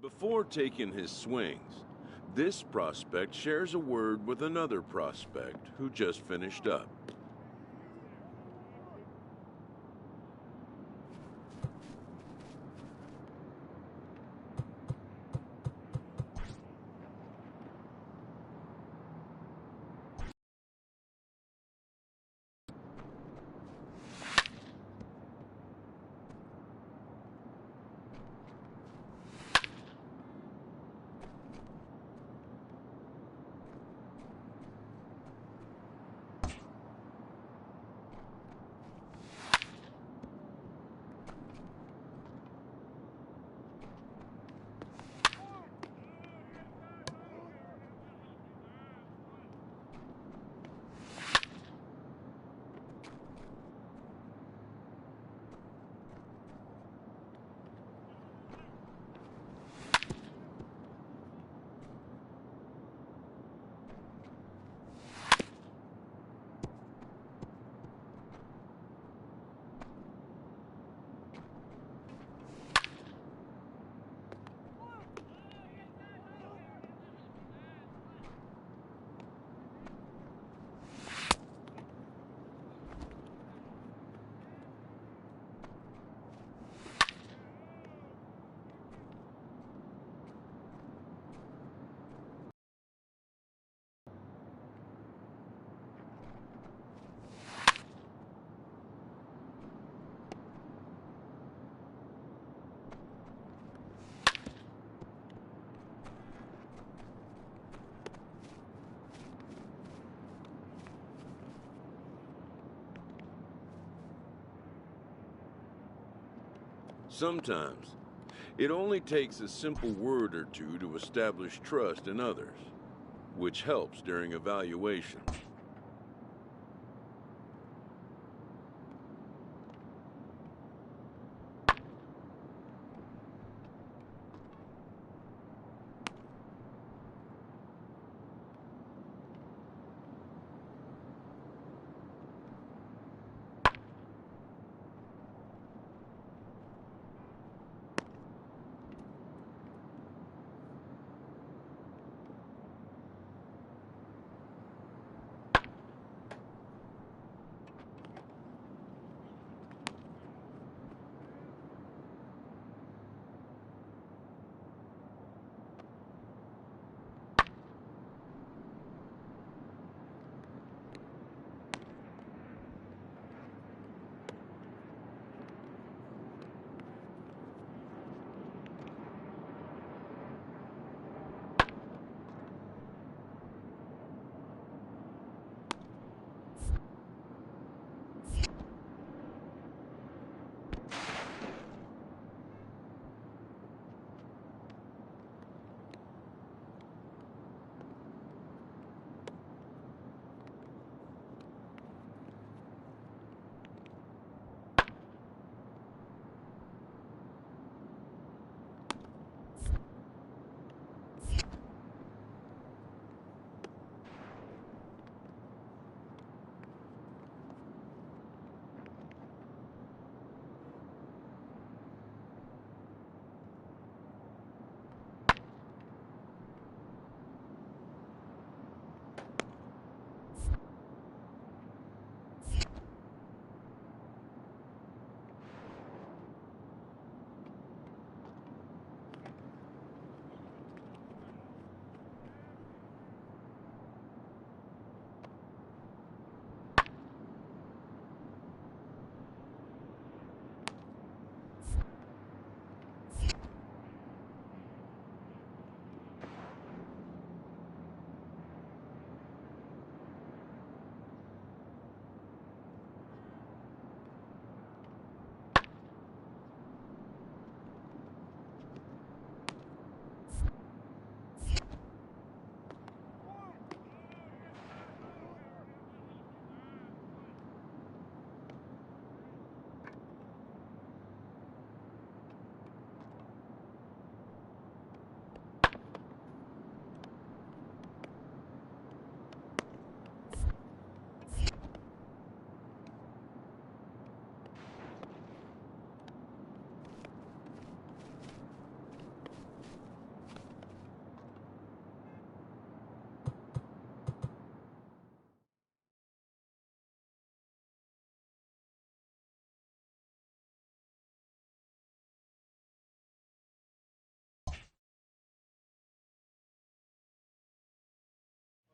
Before taking his swings, this prospect shares a word with another prospect who just finished up. Sometimes, it only takes a simple word or two to establish trust in others, which helps during evaluation.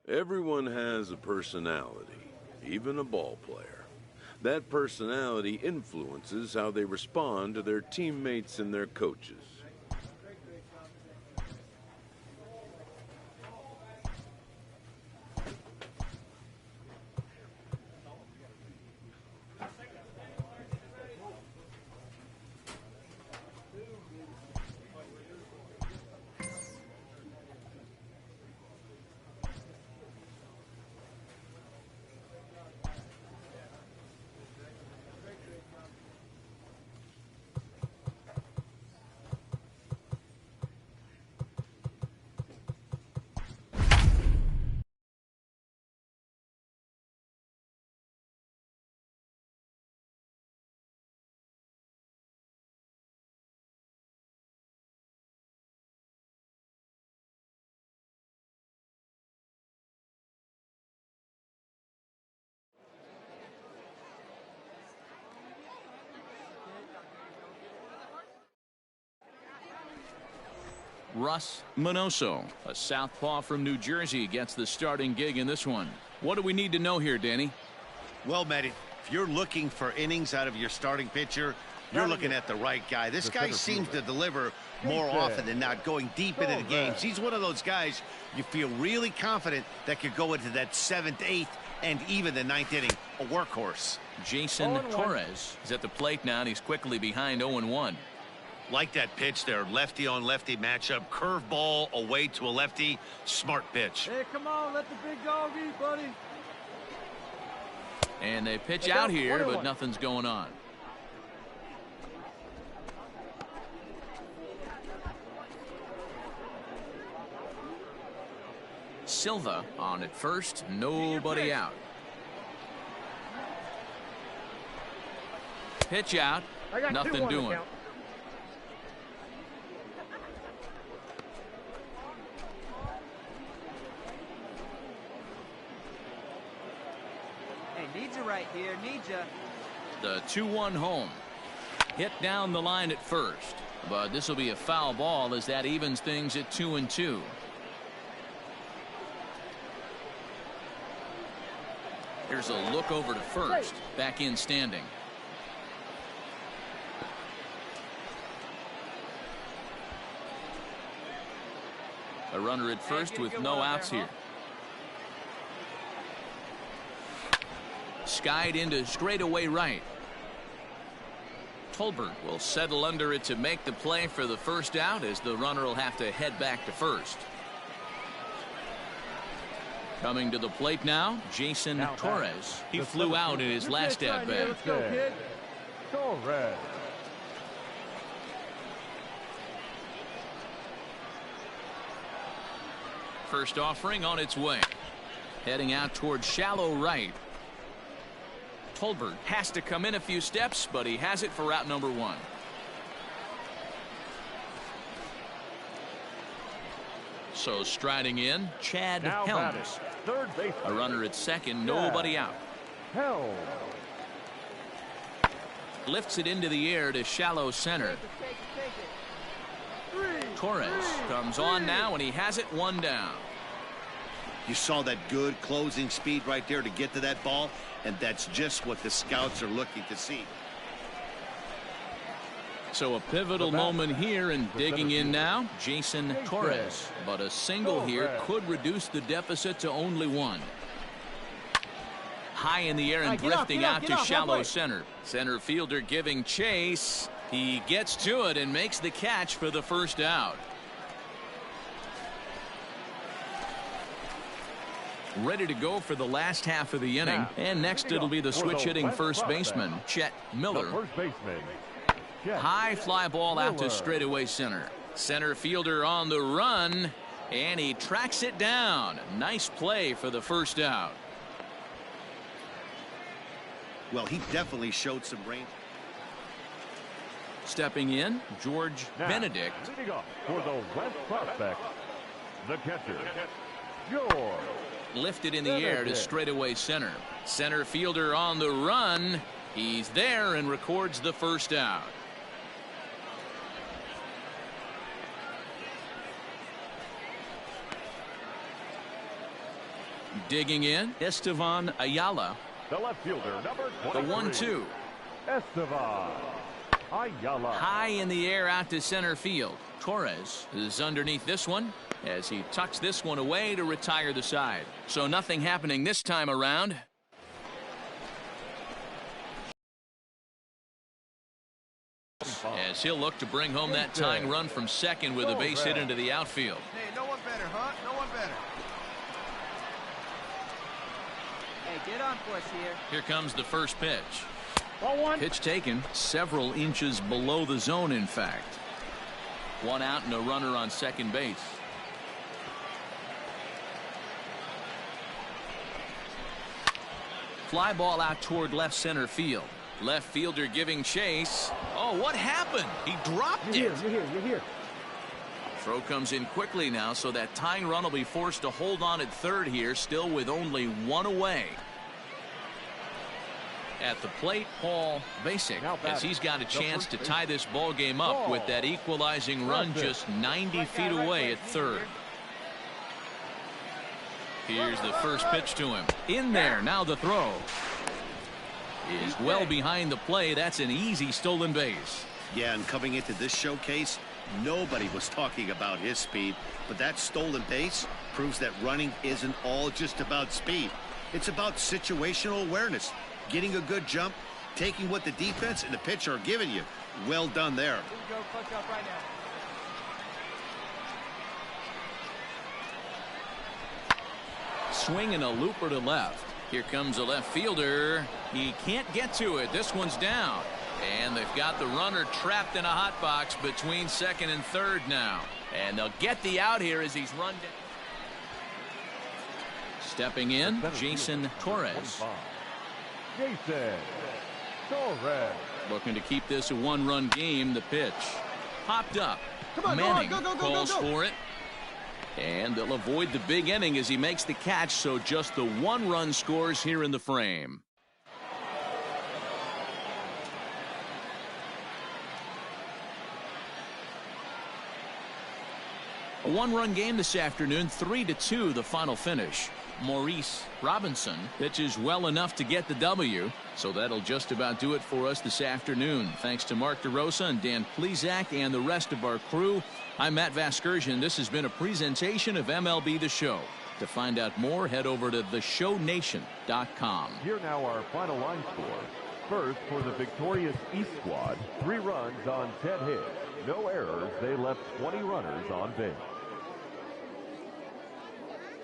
Everyone has a personality, even a ball player. That personality influences how they respond to their teammates and their coaches. Russ Minoso, a southpaw from New Jersey, gets the starting gig in this one. What do we need to know here, Danny? Well, Matt, if you're looking for innings out of your starting pitcher, you're looking at the right guy. This guy seems to deliver more often than not, going deep into the games. He's one of those guys you feel really confident that could go into that 7th, 8th, and even the 9th inning, a workhorse. Jason Torres is at the plate now, and he's quickly behind 0-1. Like that pitch there, lefty on lefty matchup, curveball away to a lefty, smart pitch. Hey, come on, let the big dog eat, buddy. And they pitch out here, but nothing's going on. Silva on at first, nobody out. Pitch out, nothing doing. Needs you right here, needs you. The 2-1 home. Hit down the line at first, but this will be a foul ball as that evens things at 2-2. Here's a look over to first. Back in standing. A runner at first with no outs here. Skied into straightaway right. Tolbert will settle under it to make the play for the first out, as the runner will have to head back to first. Coming to the plate now, Jason Torres. He flew out in his last at bat. Let's go, kid. Torres. First offering on its way. Heading out towards shallow right. Tolbert has to come in a few steps, but he has it for out number 1. So striding in, Chad Helms. Third base. A runner at second, nobody out. Helms. Lifts it into the air to shallow center. Torres comes on now, and he has it 1 down. You saw that good closing speed right there to get to that ball, and that's just what the scouts are looking to see. So a pivotal moment here, and digging in now, Jason Torres. But a single here could reduce the deficit to only 1. High in the air and drifting out to shallow center. Center fielder giving chase. He gets to it and makes the catch for the first out. Ready to go for the last half of the inning. And next it'll be the switch hitting first baseman, Chet Miller. First baseman. High fly ball out to straightaway center. Center fielder on the run, and he tracks it down. Nice play for the first out. Well, he definitely showed some range. Stepping in, George Benedict. Leading off for the West prospect, the catcher, George. Lifted in the air to straightaway center. Center fielder on the run. He's there and records the first out. Digging in, Estevan Ayala. The left fielder, number 23. The 1-2. Estevan Ayala. High in the air out to center field. Torres is underneath this one as he tucks this one away to retire the side. So nothing happening this time around. As he'll look to bring home that tying run from second with a base hit into the outfield. Hey, no one better, huh? No one better. Hey, get on for us here. Here comes the first pitch. Ball one. Pitch taken several inches below the zone, in fact. One out and a runner on second base. Fly ball out toward left center field. Left fielder giving chase. Oh, what happened? He dropped it. You're here. Throw comes in quickly now, so that tying run will be forced to hold on at third here, still with only one away. At the plate, Paul Basic, as he's got a chance to tie this ball game up with that equalizing run just 90 feet away at third. Here's the first pitch to him. In there, now the throw is well behind the play. That's an easy stolen base. Yeah, and coming into this showcase, nobody was talking about his speed, but that stolen base proves that running isn't all just about speed. It's about situational awareness, getting a good jump, taking what the defense and the pitcher are giving you. Well done there. Here we go, clutch up right now. Swinging a looper to left. Here comes a left fielder. He can't get to it. This one's down. And they've got the runner trapped in a hot box between second and third now. And they'll get the out here as he's run down. Stepping in, Jason Torres. Jason Torres. Looking to keep this a one-run game. The pitch popped up. Come on, Manning go. calls for it. And they'll avoid the big inning as he makes the catch, so just the one-run scores here in the frame. A one-run game this afternoon, 3-2 the final finish. Maurice Robinson pitches well enough to get the W, so that'll just about do it for us this afternoon. Thanks to Mark DeRosa and Dan Plezak and the rest of our crew. I'm Matt Vasgersian. This has been a presentation of MLB The Show. To find out more, head over to theshownation.com. Here now our final line score. First, for the victorious East squad, 3 runs on 10 hits. No errors. They left 20 runners on base.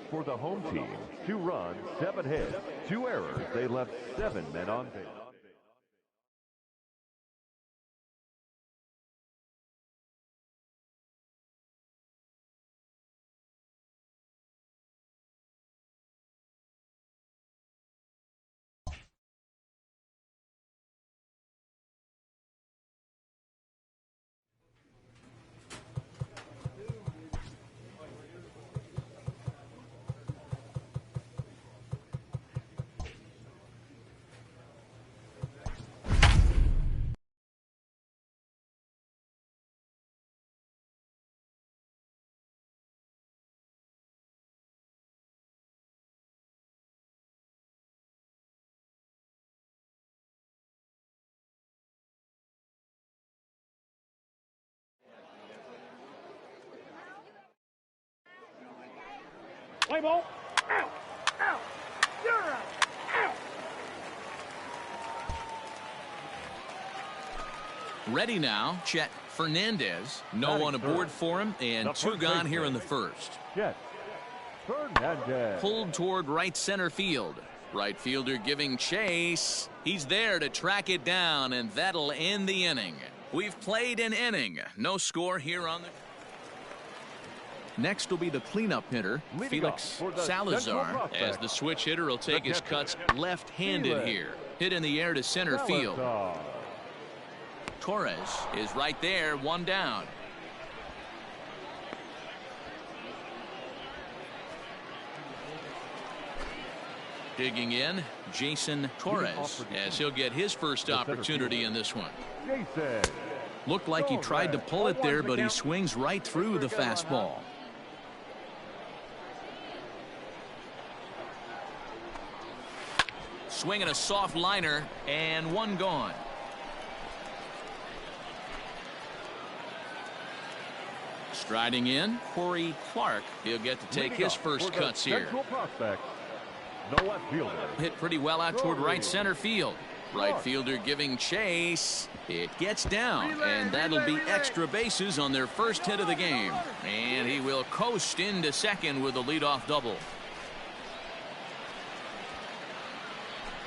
For the home team, 2 runs, 7 hits, 2 errors. They left 7 men on base. Play ball. Out. You're out. Out. Ready now, Chet Fernandez. No one aboard for him, and 2 gone here in the first. Chet Fernandez. Pulled toward right center field. Right fielder giving chase. He's there to track it down, and that'll end the inning. We've played an inning. No score here on the... Next will be the cleanup hitter, Felix Salazar, as the switch hitter will take his cuts left-handed here. Hit in the air to center field. Torres is right there, 1 down. Digging in, Jason Torres, as he'll get his first opportunity in this one. Looked like he tried to pull it there, but he swings right through the fastball. Swinging a soft liner, and one gone. Striding in, Corey Clark. He'll get to take his first cuts here. Prospect, the left fielder. Hit pretty well out toward right center field. Right fielder giving chase. It gets down, and that'll be extra bases on their first hit of the game. And he will coast into second with a leadoff double.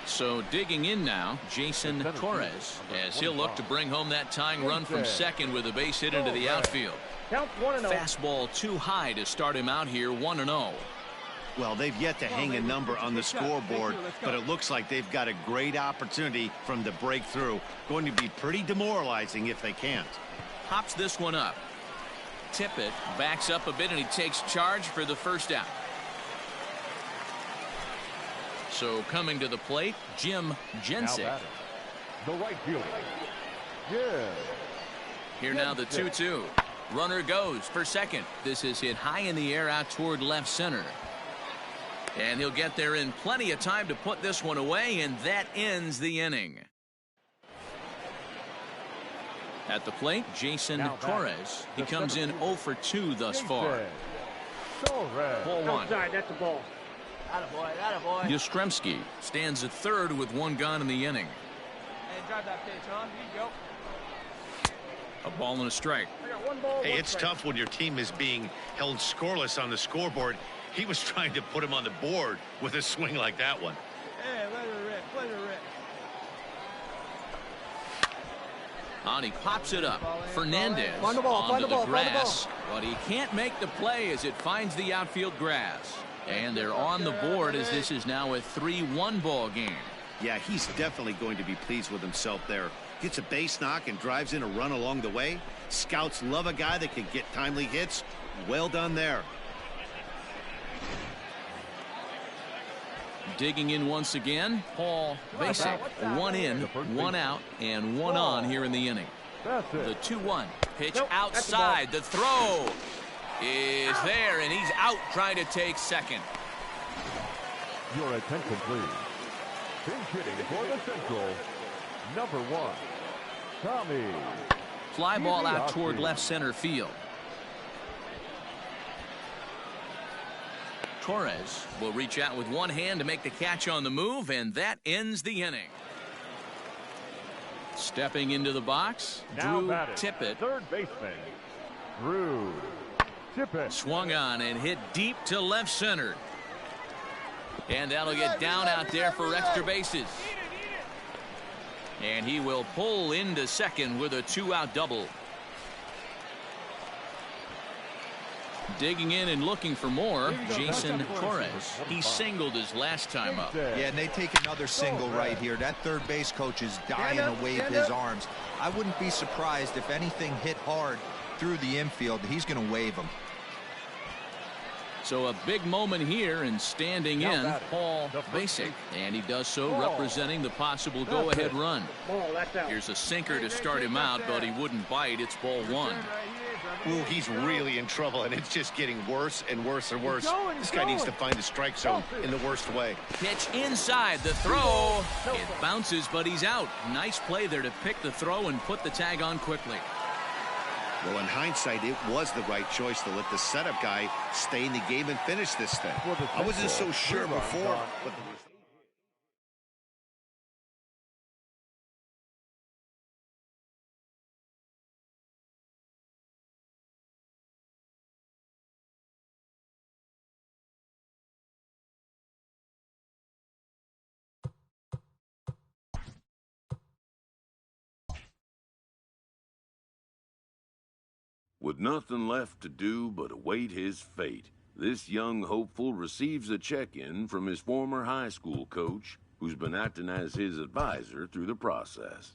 So digging in now, Jason Torres, as he'll look to bring home that tying run from second with a base hit into the outfield. Fastball too high to start him out here, 1-0. Well, they've yet to hang a number on the scoreboard, but it looks like they've got a great opportunity from the breakthrough. Going to be pretty demoralizing if they can't. Pops this one up. Tippett backs up a bit, and he takes charge for the first out. So coming to the plate, Jim Jensick. The right fielder. Yeah. Here now the 2-2. Runner goes for second. This is hit high in the air out toward left center. And he'll get there in plenty of time to put this one away, and that ends the inning. At the plate, Jason Torres. He comes in 0 for 2 thus far. Ball one. Outside, that's a ball. Attaboy, attaboy. Yastrzemski stands at third with one gone in the inning. Hey, drive that pitch, huh? Here you go. A ball and a strike. I got one ball, Hey, one it's strike. tough when your team is being held scoreless on the scoreboard. He was trying to put him on the board with a swing like that one. Hey, let her rip, let her rip. On he pops it up. Fernandez Find the ball, onto find the ball, the find the grass, but he can't make the play as it finds the outfield grass. And they're on the board as this is now a 3-1 ball game. Yeah, he's definitely going to be pleased with himself there. Gets a base knock and drives in a run along the way. Scouts love a guy that can get timely hits. Well done there. Digging in once again, Paul Basic. One in, one out, and one on here in the inning. That's it. The 2-1 pitch outside. The throw is there, and he's out trying to take second. Your attention, please. Pinch hitting for the Central, number 1, Tommy. Fly ball out toward left center field. Torres will reach out with one hand to make the catch on the move, and that ends the inning. Stepping into the box, Now Drew batting, Tippett. third baseman, Drew Tippett. Swung on and hit deep to left center. And that'll get down out there for extra bases. And he will pull into second with a 2-out double. Digging in and looking for more, Jason Torres. He singled his last time up. Yeah, and they take another single right here. That third base coach is dying to wave his arms. I wouldn't be surprised if anything hit hard through the infield. He's going to wave them. So a big moment here, and standing in, Paul Basic. And he does so representing the possible go-ahead run. Ball, that's out. Here's a sinker to start him out, but he wouldn't bite. It's ball one. Ooh, he's really in trouble, and it's just getting worse and worse and worse. This guy needs to find the strike zone in the worst way. Pitch inside, the throw. It bounces, but he's out. Nice play there to pick the throw and put the tag on quickly. Well, in hindsight, it was the right choice to let the setup guy stay in the game and finish this thing. I wasn't so sure before, but With nothing left to do but await his fate, this young hopeful receives a check-in from his former high school coach, who's been acting as his advisor through the process.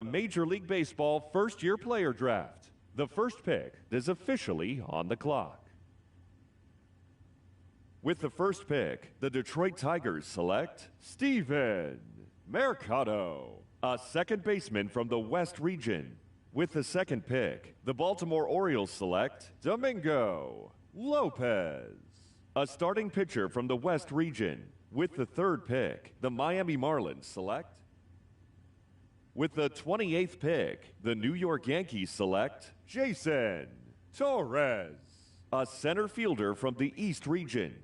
Major League Baseball first-year player draft. The first pick is officially on the clock. With the first pick, the Detroit Tigers select Steven Mercado, a second baseman from the West region. With the second pick, the Baltimore Orioles select Domingo Lopez, a starting pitcher from the West region. With the third pick, the Miami Marlins select. With the 28th pick, the New York Yankees select Jason Torres, a center fielder from the East region.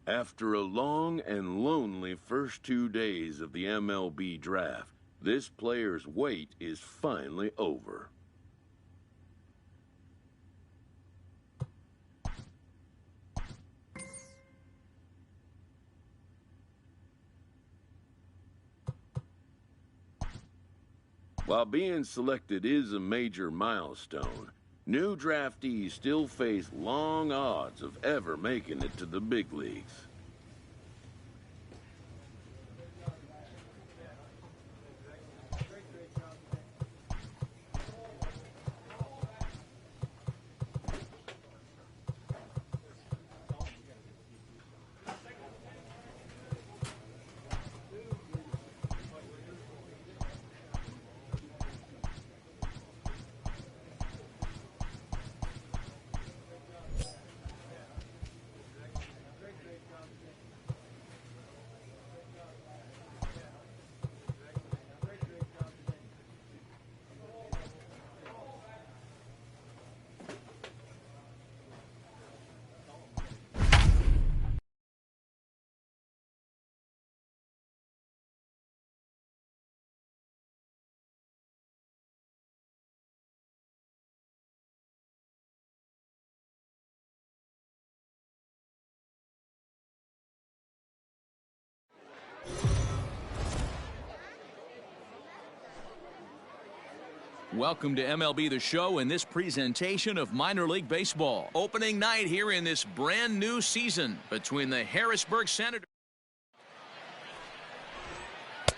After a long and lonely first 2 days of the MLB draft, this player's wait is finally over. While being selected is a major milestone, new draftees still face long odds of ever making it to the big leagues. Welcome to MLB The Show in this presentation of minor league baseball. Opening night here in this brand new season between the Harrisburg Senators.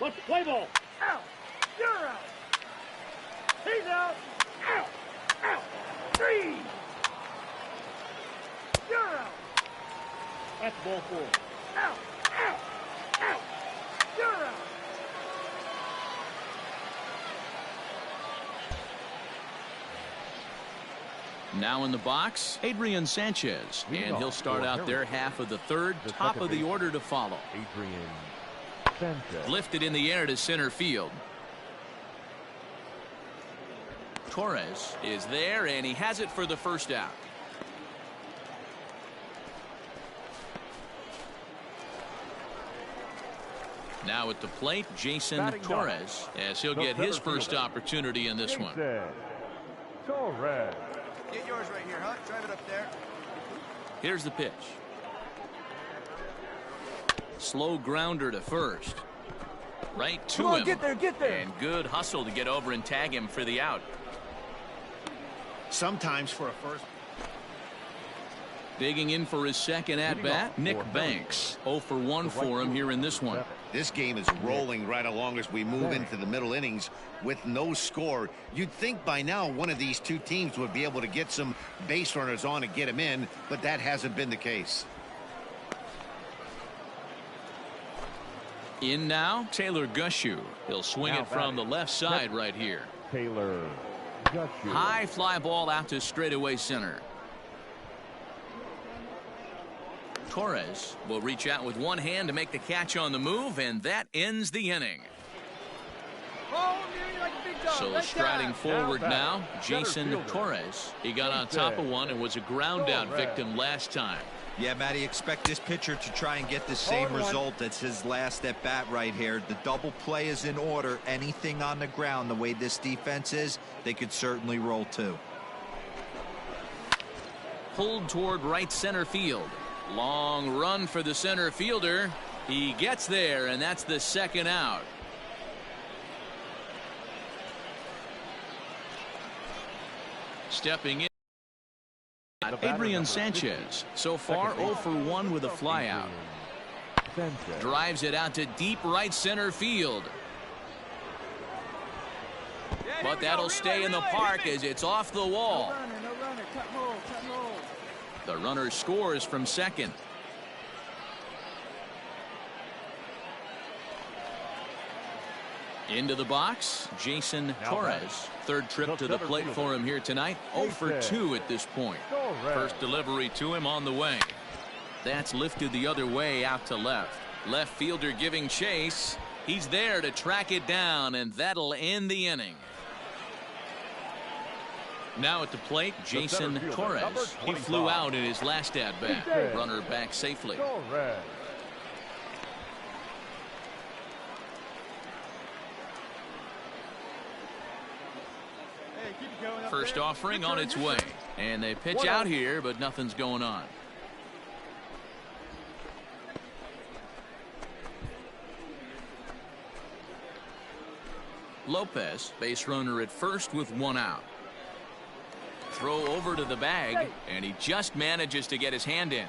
Let's play ball. Out. You're out. He's out. Out. Out. 3. You're out. That's ball 4. Out. Out. Out. You're out. Now in the box, Adrian Sanchez, and he'll start out their half of the third, top of the order to follow. Adrian Sanchez. Lifted in the air to center field. Torres is there, and he has it for the first out. Now at the plate, Jason Torres, as he'll get his first opportunity in this one. Torres. Get yours right here, huh? Drive it up there. Here's the pitch. Slow grounder to first. Right to him. Get there, get there. And good hustle to get over and tag him for the out. Sometimes for a first. Digging in for his second at-bat, Nick Banks. 0 for 1 for him here in this one. This game is rolling right along as we move into the middle innings with no score. You'd think by now one of these two teams would be able to get some base runners on and get them in, but that hasn't been the case. In now, Taylor Gushu. He'll swing it from the left side right here. Taylor Gushu. High fly ball out to straightaway center. Torres will reach out with one hand to make the catch on the move, and that ends the inning. Oh, you like a big dog. So striding forward now, Jason Torres. He got on top of one and was a ground out victim last time. Yeah, Matty, expect this pitcher to try and get the same result as his last at bat right here. The double play is in order. Anything on the ground, the way this defense is, they could certainly roll too. Pulled toward right center field. Long run for the center fielder. He gets there, and that's the second out. Stepping in, Adrian Sanchez. So far 0 for 1 with a flyout. Sanchez. Drives it out to deep right center field. But that'll stay in the park as it's off the wall. No runner, cut roll, cut roll. The runner scores from second. Into the box, Jason Torres. Third trip to the plate for him here tonight. 0 for 2 at this point. First delivery to him on the way. That's lifted the other way out to left. Left fielder giving chase. He's there to track it down, and that'll end the inning. Now at the plate, Jason Torres. He flew out in his last at-bat. Runner back safely. First offering on its way. And they pitch out here, but nothing's going on. Lopez, base runner at first with 1 out. Throw over to the bag, and he just manages to get his hand in.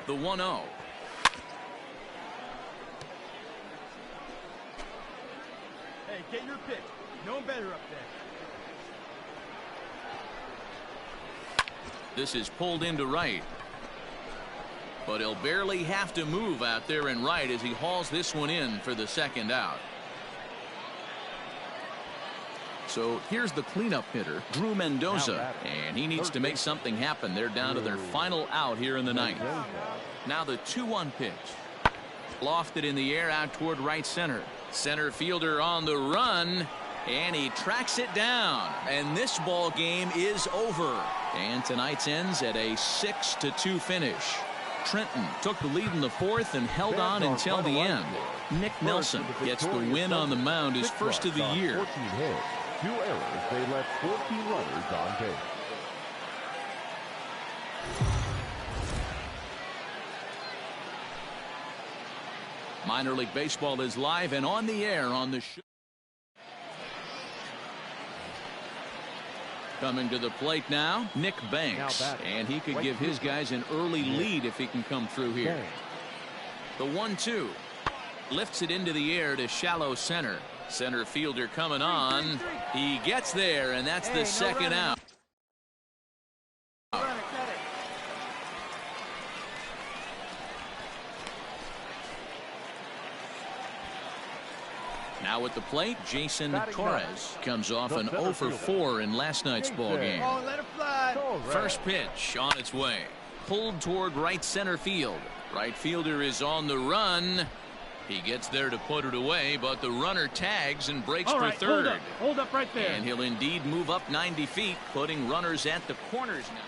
The 1-0. Hey, get your pitch. No one better up there. This is pulled into right. But he'll barely have to move out there in right as he hauls this one in for the second out. So here's the cleanup hitter, Drew Mendoza, and he needs to make something happen. They're down to their final out here in the ninth. Now the 2-1 pitch. Lofted in the air out toward right center. Center fielder on the run, and he tracks it down. And this ball game is over. And tonight's ends at a 6-2 finish. Trenton took the lead in the fourth and held on until the end. Nick Nelson gets the win on the mound, his first of the year. 14 hits, 2 errors. They left 14 runners on base. Minor League Baseball is live and on the air on the show. Coming to the plate now, Nick Banks, and he could give his guys an early lead if he can come through here. The 1-2 lifts it into the air to shallow center. Center fielder coming on. He gets there, and that's the second out. Now at the plate, Jason Torres comes off an 0 for 4 in last night's ball game. First pitch on its way. Pulled toward right center field. Right fielder is on the run. He gets there to put it away, but the runner tags and breaks for third. Hold up right there. And he'll indeed move up 90 feet, putting runners at the corners now.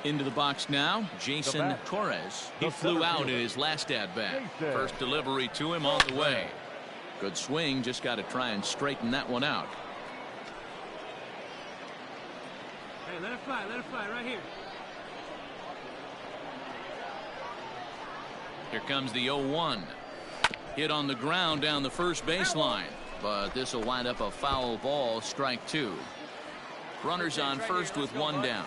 Into the box now, Jason Torres. He flew out in his last at-bat. First delivery to him on the way. Good swing, just got to try and straighten that one out. Hey, let it fly right here. Here comes the 0-1. Hit on the ground down the first baseline, but this will wind up a foul ball, strike 2. Runners on first with 1 down.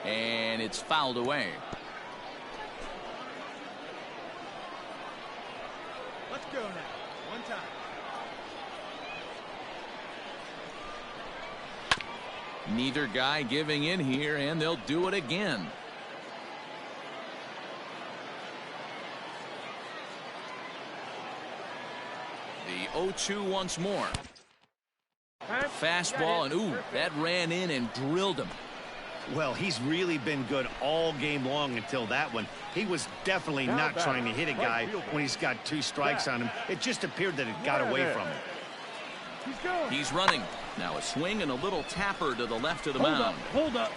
And it's fouled away. Let's go now. One time. Neither guy giving in here, and they'll do it again. The 0-2 once more. Fastball, and ooh, that ran in and drilled him. Well, he's really been good all game long until that one. He was definitely not trying to hit a guy when he's got 2 strikes on him. It just appeared that it got away from him. He's running. Now a swing and a little tapper to the left of the mound. Hold up.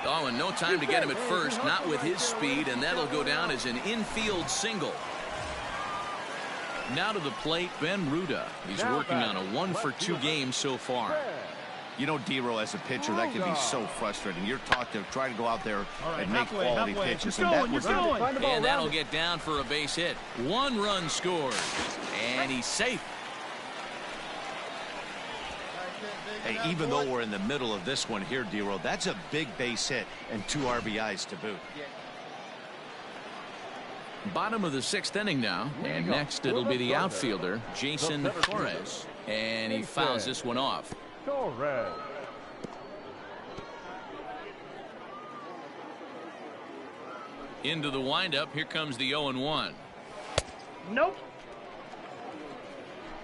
Oh, and no time to get him at first, not with his speed, and that'll go down as an infield single. Now to the plate, Ben Ruda. He's working on a 1 for 2 game so far. You know, D-Row, as a pitcher, that can be so frustrating. You're taught to try to go out there and make quality pitches. And that'll get down for a base hit. 1 run scores. And he's safe. Hey, even though we're in the middle of this one here, D-Roll, that's a big base hit and 2 RBIs to boot. Bottom of the 6th inning now, and next it'll be the outfielder, Jason Torres, and he fouls this one off. Torres. Into the windup, here comes the 0-1. Nope.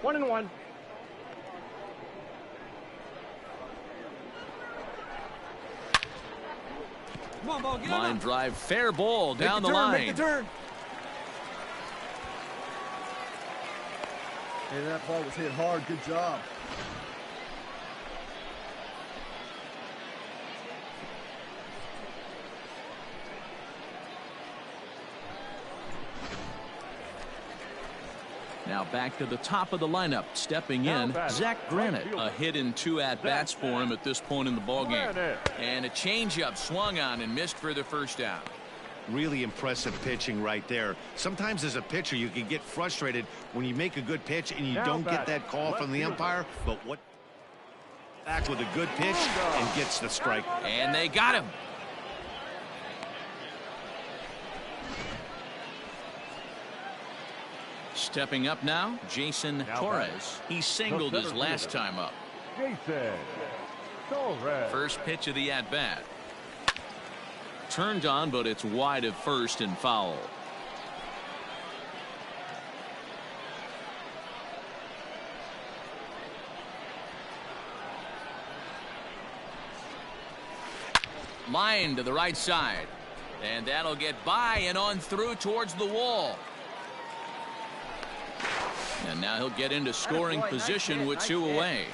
1-1. Come on, ball, get Line on. drive, fair ball down the line. Make the turn. Hey, that ball was hit hard. Good job. Now back to the top of the lineup. Stepping in, Zach Granite. A hit in 2 at-bats for him at this point in the ballgame. And a changeup swung on and missed for the first out. Really impressive pitching right there. Sometimes as a pitcher, you can get frustrated when you make a good pitch and you don't get that call from the umpire. But what? Back with a good pitch and gets the strike. And they got him. Stepping up now, Jason Torres. He singled his last time up. Jason Torres. First pitch of the at-bat. Turned on, but it's wide of first and foul. Line to the right side. And that'll get by and on through towards the wall. And now he'll get into scoring position with 2 away.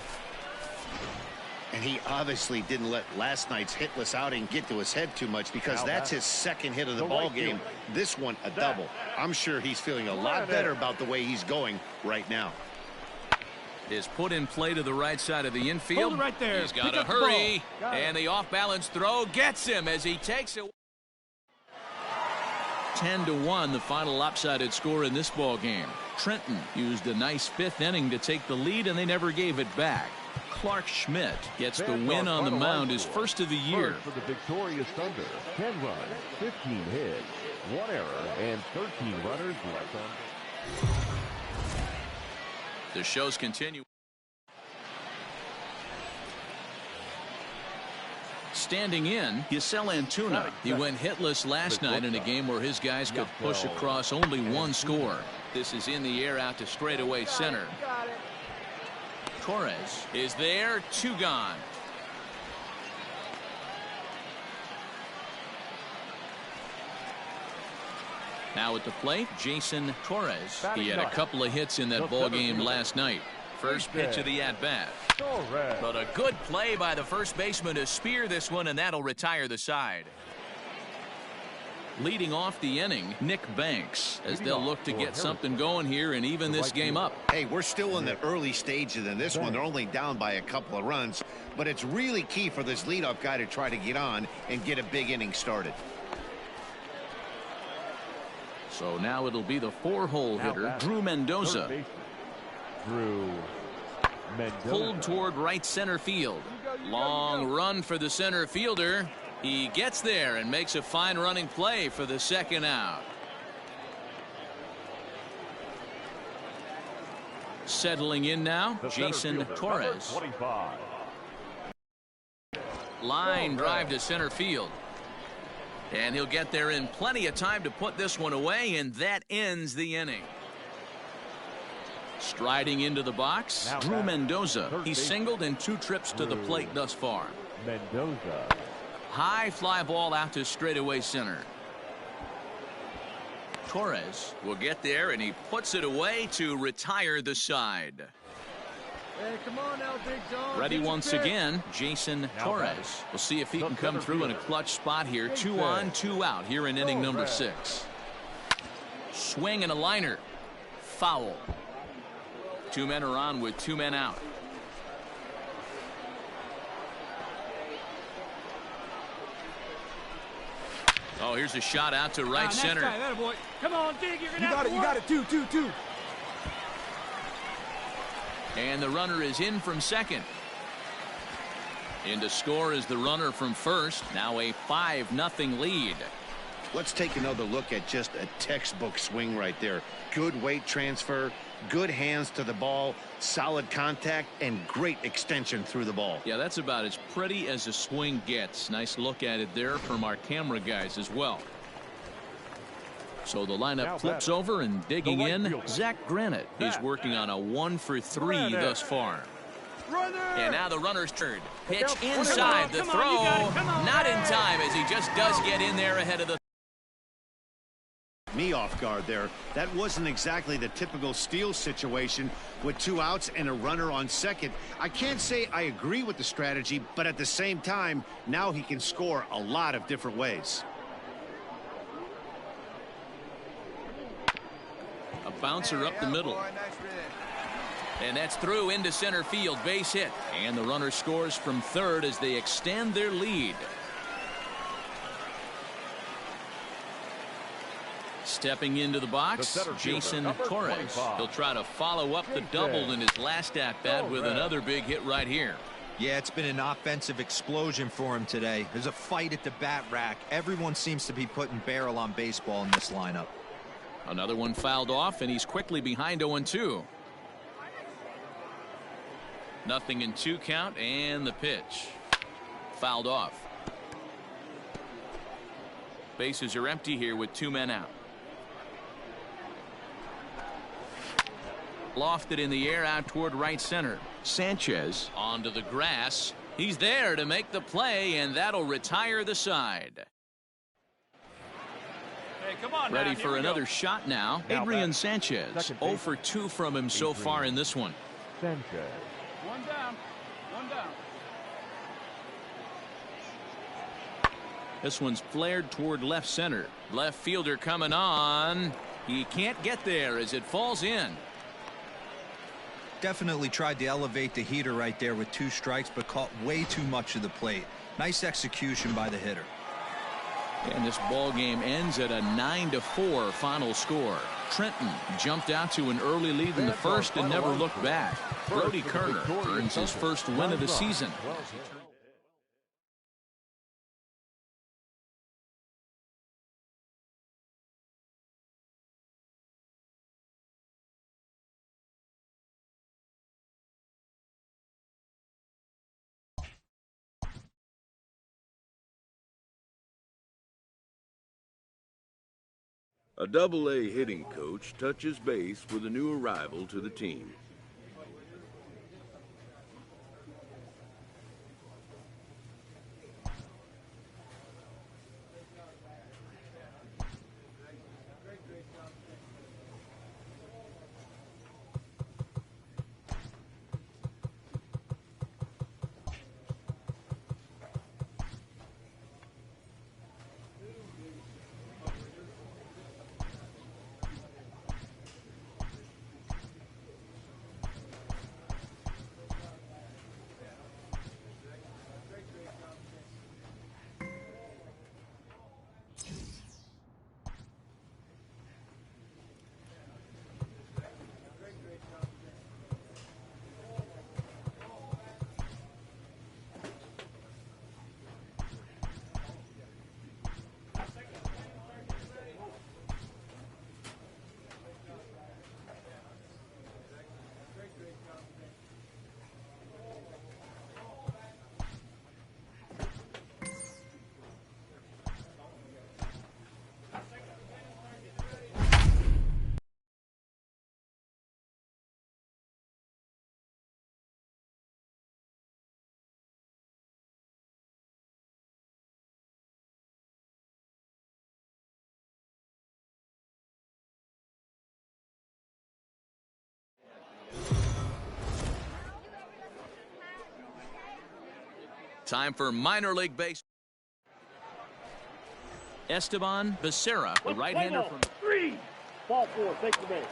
And he obviously didn't let last night's hitless outing get to his head too much, because that's his 2nd hit of the ball game. This one a double. I'm sure he's feeling a lot better about the way he's going right now. Is put in play to the right side of the infield. Hold it right there. He's got to hurry. And the off-balance throw gets him as he takes it. 10-1, the final lopsided score in this ball game. Trenton used a nice 5th inning to take the lead, and they never gave it back. Clark Schmidt gets the win on the mound, his first of the year. For the victorious Thunder, 10 runs, 15 hits, 1 error, and 13 runners left on. The shows continue. Standing in, Giselle Antuna. He went hitless last night in a game where his guys could push across only 1 score. This is in the air out to straightaway center. Torres is there, 2 gone. Now at the plate, Jason Torres. He had a couple of hits in that ball game last night. First pitch of the at-bat. But a good play by the first baseman to spear this one, and that'll retire the side. Leading off the inning, Nick Banks, as they'll look to get something going here and even this game up. Hey, we're still in the early stages in this one. They're only down by a couple of runs, but it's really key for this leadoff guy to try to get on and get a big inning started. So now it'll be the 4-hole hitter, Drew Mendoza. Pulled toward right center field. Long run for the center fielder. He gets there and makes a fine running play for the 2nd out. Settling in now, Jason Torres. Line drive to center field. And he'll get there in plenty of time to put this one away, and that ends the inning. Striding into the box, Drew Mendoza. He's singled in 2 trips to the plate thus far. Mendoza. High fly ball out to straightaway center. Torres will get there, and he puts it away to retire the side. Hey, come on now, Big John. Ready once again, Jason Torres. We'll see if he can come through in a clutch spot here. 2 on, 2 out here in inning number 6. Swing and a liner. Foul. 2 men are on with 2 men out. Oh, here's a shot out to right center. Boy. Come on, Dig. You're gonna have to work. You got it. 2. And the runner is in from second. In to score is the runner from first. Now a 5-0 lead. Let's take another look at just a textbook swing right there. Good weight transfer, good hands to the ball, solid contact, and great extension through the ball. Yeah, that's about as pretty as a swing gets. Nice look at it there from our camera guys as well. So the lineup flips over and digging in. Zach Granite is working on a 1-for-3 thus far. And now the runner's turn. Pitch inside the throw. Not in time as he just does get in there ahead of the. Me off guard there. That wasn't exactly the typical steal situation with 2 outs and a runner on second. I can't say I agree with the strategy, but at the same time, now he can score a lot of different ways. A bouncer up the middle. And that's through into center field. Base hit. And the runner scores from third as they extend their lead. Stepping into the box, Jason Torres. He'll try to follow up the double in his last at-bat with another big hit right here. Yeah, it's been an offensive explosion for him today. There's a fight at the bat rack. Everyone seems to be putting barrel on baseball in this lineup. Another one fouled off, and he's quickly behind 0-2. 0-2 count, and the pitch. Fouled off. Bases are empty here with 2 men out. Lofted in the air out toward right center. Sanchez onto the grass. He's there to make the play, and that'll retire the side. Hey, come on Ready now. for another shot now. Adrian Sanchez. 0-for-2 from him so far in this one. Sanchez. One down. One down. This one's flared toward left center. Left fielder coming on. He can't get there as it falls in. Definitely tried to elevate the heater right there with 2 strikes, but caught way too much of the plate. Nice execution by the hitter. And this ball game ends at a 9-4 final score. Trenton jumped out to an early lead in the first and never looked back. Brody Kerner earns his first win of the season. A Double-A hitting coach touches base with a new arrival to the team. Time for minor league baseball. Esteban Becerra, the right-hander from 3. Ball 4, take the base.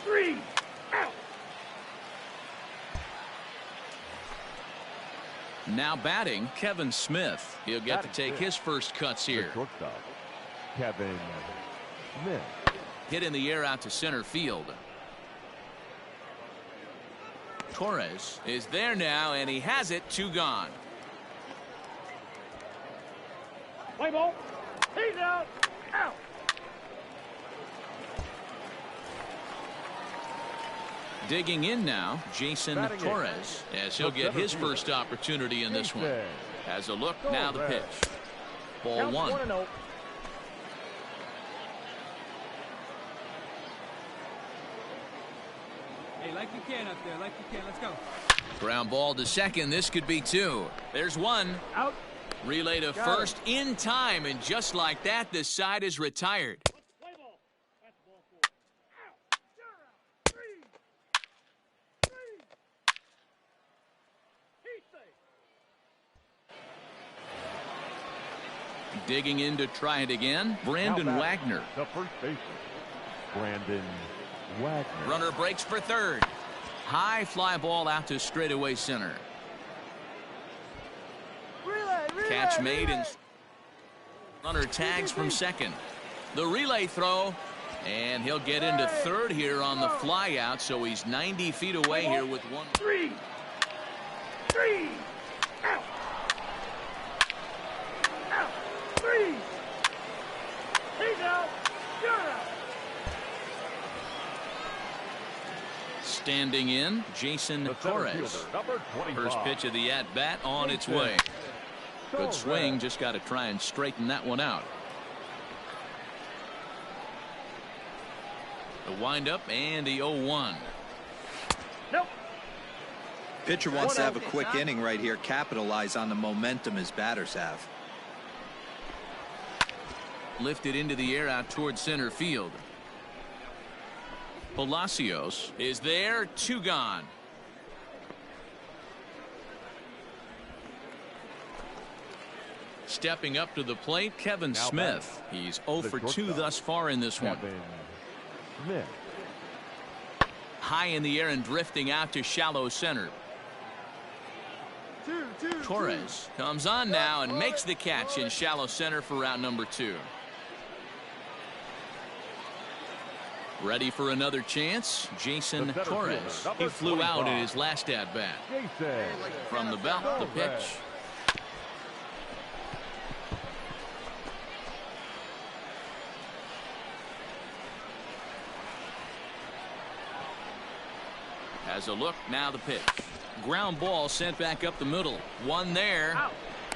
3, out. Now batting, Kevin Smith. He'll get to take his first cuts here. Shortstop, Kevin Smith. Hit in the air out to center field. Torres is there now, and he has it. 2 gone. Play ball. He's out. Out. Digging in now, Jason Torres, as he'll get his first opportunity in this one. Has a look, now the pitch. Ball 1. Hey, like you can up there, like you can. Let's go. Ground ball to second. This could be 2. There's 1. Out. Relay to first in time, and just like that, the side is retired. Play ball. That's ball 4. Out. You're out. 3. He's safe. Digging in to try it again, Brandon Wagner. The first baseman, Brandon Wagner. Runner breaks for third. High fly ball out to straightaway center. Catch made, and runner tags from second. The relay throw, and he'll get into third here on the fly out, so he's 90 feet away here with 1. 3. Out. Out. 3. He's out. You're out. Standing in, Jason Torres. First pitch of the at-bat on its way. Good swing, just got to try and straighten that one out. The windup and the 0-1. Nope. Pitcher wants to have a quick inning right here, capitalize on the momentum his batters have. Lifted into the air out toward center field. Palacios is there. 2 gone. Stepping up to the plate, Kevin Smith. He's 0 for 2 thus far in this one. Smith. High in the air and drifting out to shallow center. Torres comes on now and makes the catch in shallow center for route number 2. Ready for another chance, Jason Torres. He flew out in his last at-bat. From the belt, the pitch. Has a look, now the pitch. Ground ball sent back up the middle. 1 there.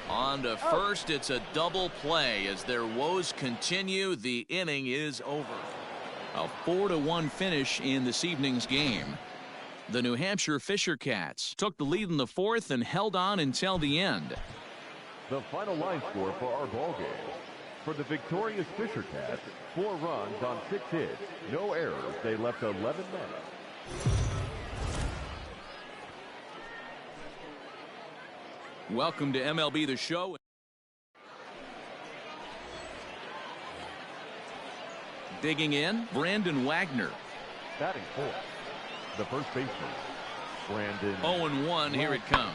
On to first, it's a double play. As their woes continue, the inning is over. A 4-1 finish in this evening's game. The New Hampshire Fisher Cats took the lead in the 4th and held on until the end. The final line score for our ball game. For the victorious Fisher Cats, 4 runs on 6 hits, no errors. They left 11 men. Welcome to MLB The Show. Digging in, Brandon Wagner. Batting 4th, the first baseman, Brandon. 0-1, here it comes.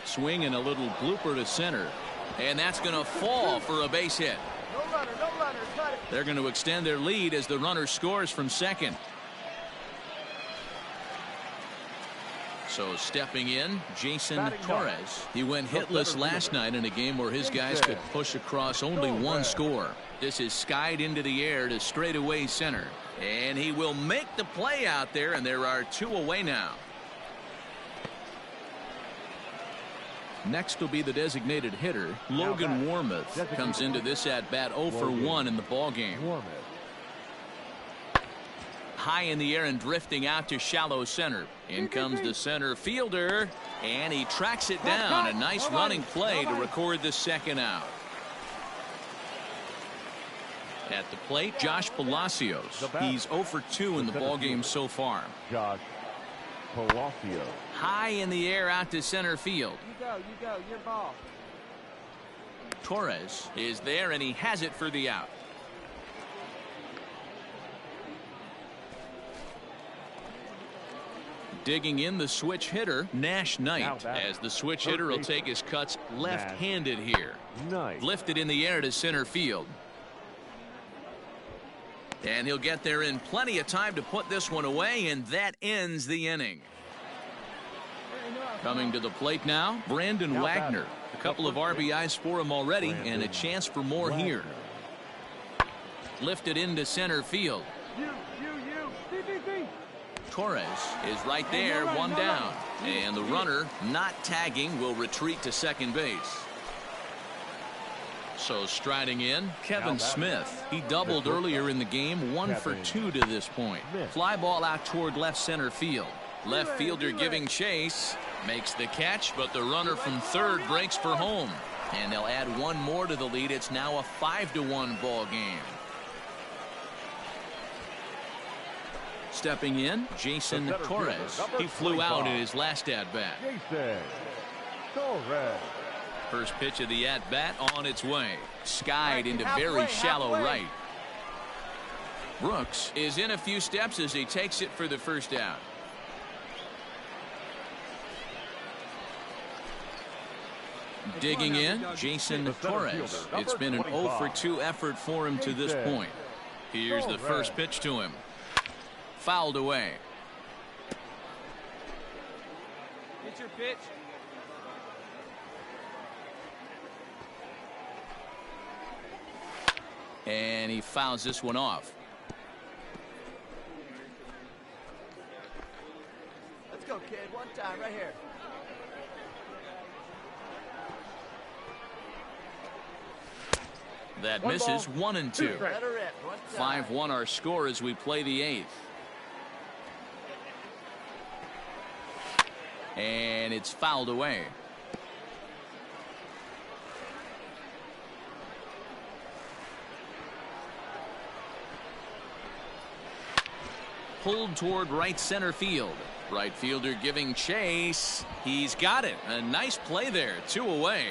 Swing and a little blooper to center. And that's going to fall for a base hit. No runner, cut it. They're going to extend their lead as the runner scores from second. So stepping in, Jason Torres. He went hitless last night in a game where his guys could push across only 1 score. This is skied into the air to straightaway center. And he will make the play out there, and there are 2 away now. Next will be the designated hitter, Logan Warmoth. Comes into this at-bat 0 for 1 in the ballgame. High in the air and drifting out to shallow center. In comes the center fielder, and he tracks it down. A nice running play to record the second out. At the plate, Josh Palacios. He's 0 for 2 in the ballgame so far. Josh Palacios. High in the air out to center field. You go, your ball. Torres is there, and he has it for the out. Digging in, the switch hitter, Nash Knight, as the switch hitter will take his cuts left-handed here. Lifted in the air to center field. And he'll get there in plenty of time to put this one away, and that ends the inning. Coming to the plate now, Brandon Wagner. A couple of RBIs for him already, and a chance for more here. Lifted into center field. Torres is right there, one down. And the runner, not tagging, will retreat to second base. So striding in, Kevin Smith. He doubled earlier in the game, 1 for 2 to this point. Fly ball out toward left center field. Left fielder giving chase. Makes the catch, but the runner from third breaks for home. And they'll add one more to the lead. It's now a 5-1 ball game. Stepping in, Jason Torres. He flew out in his last at-bat. First pitch of the at-bat on its way. Skied into very shallow right. Brooks is in a few steps as he takes it for the first out. Digging in, Jason Torres. It's been an 0 for 2 effort for him to this point. Here's the first pitch to him. Fouled away. Get your pitch. And he fouls this one off. Let's go, kid. One time, right here. That misses 1-2. 5-1 our score as we play the 8th. And it's fouled away. Pulled toward right center field. Right fielder giving chase. He's got it. A nice play there. 2 away.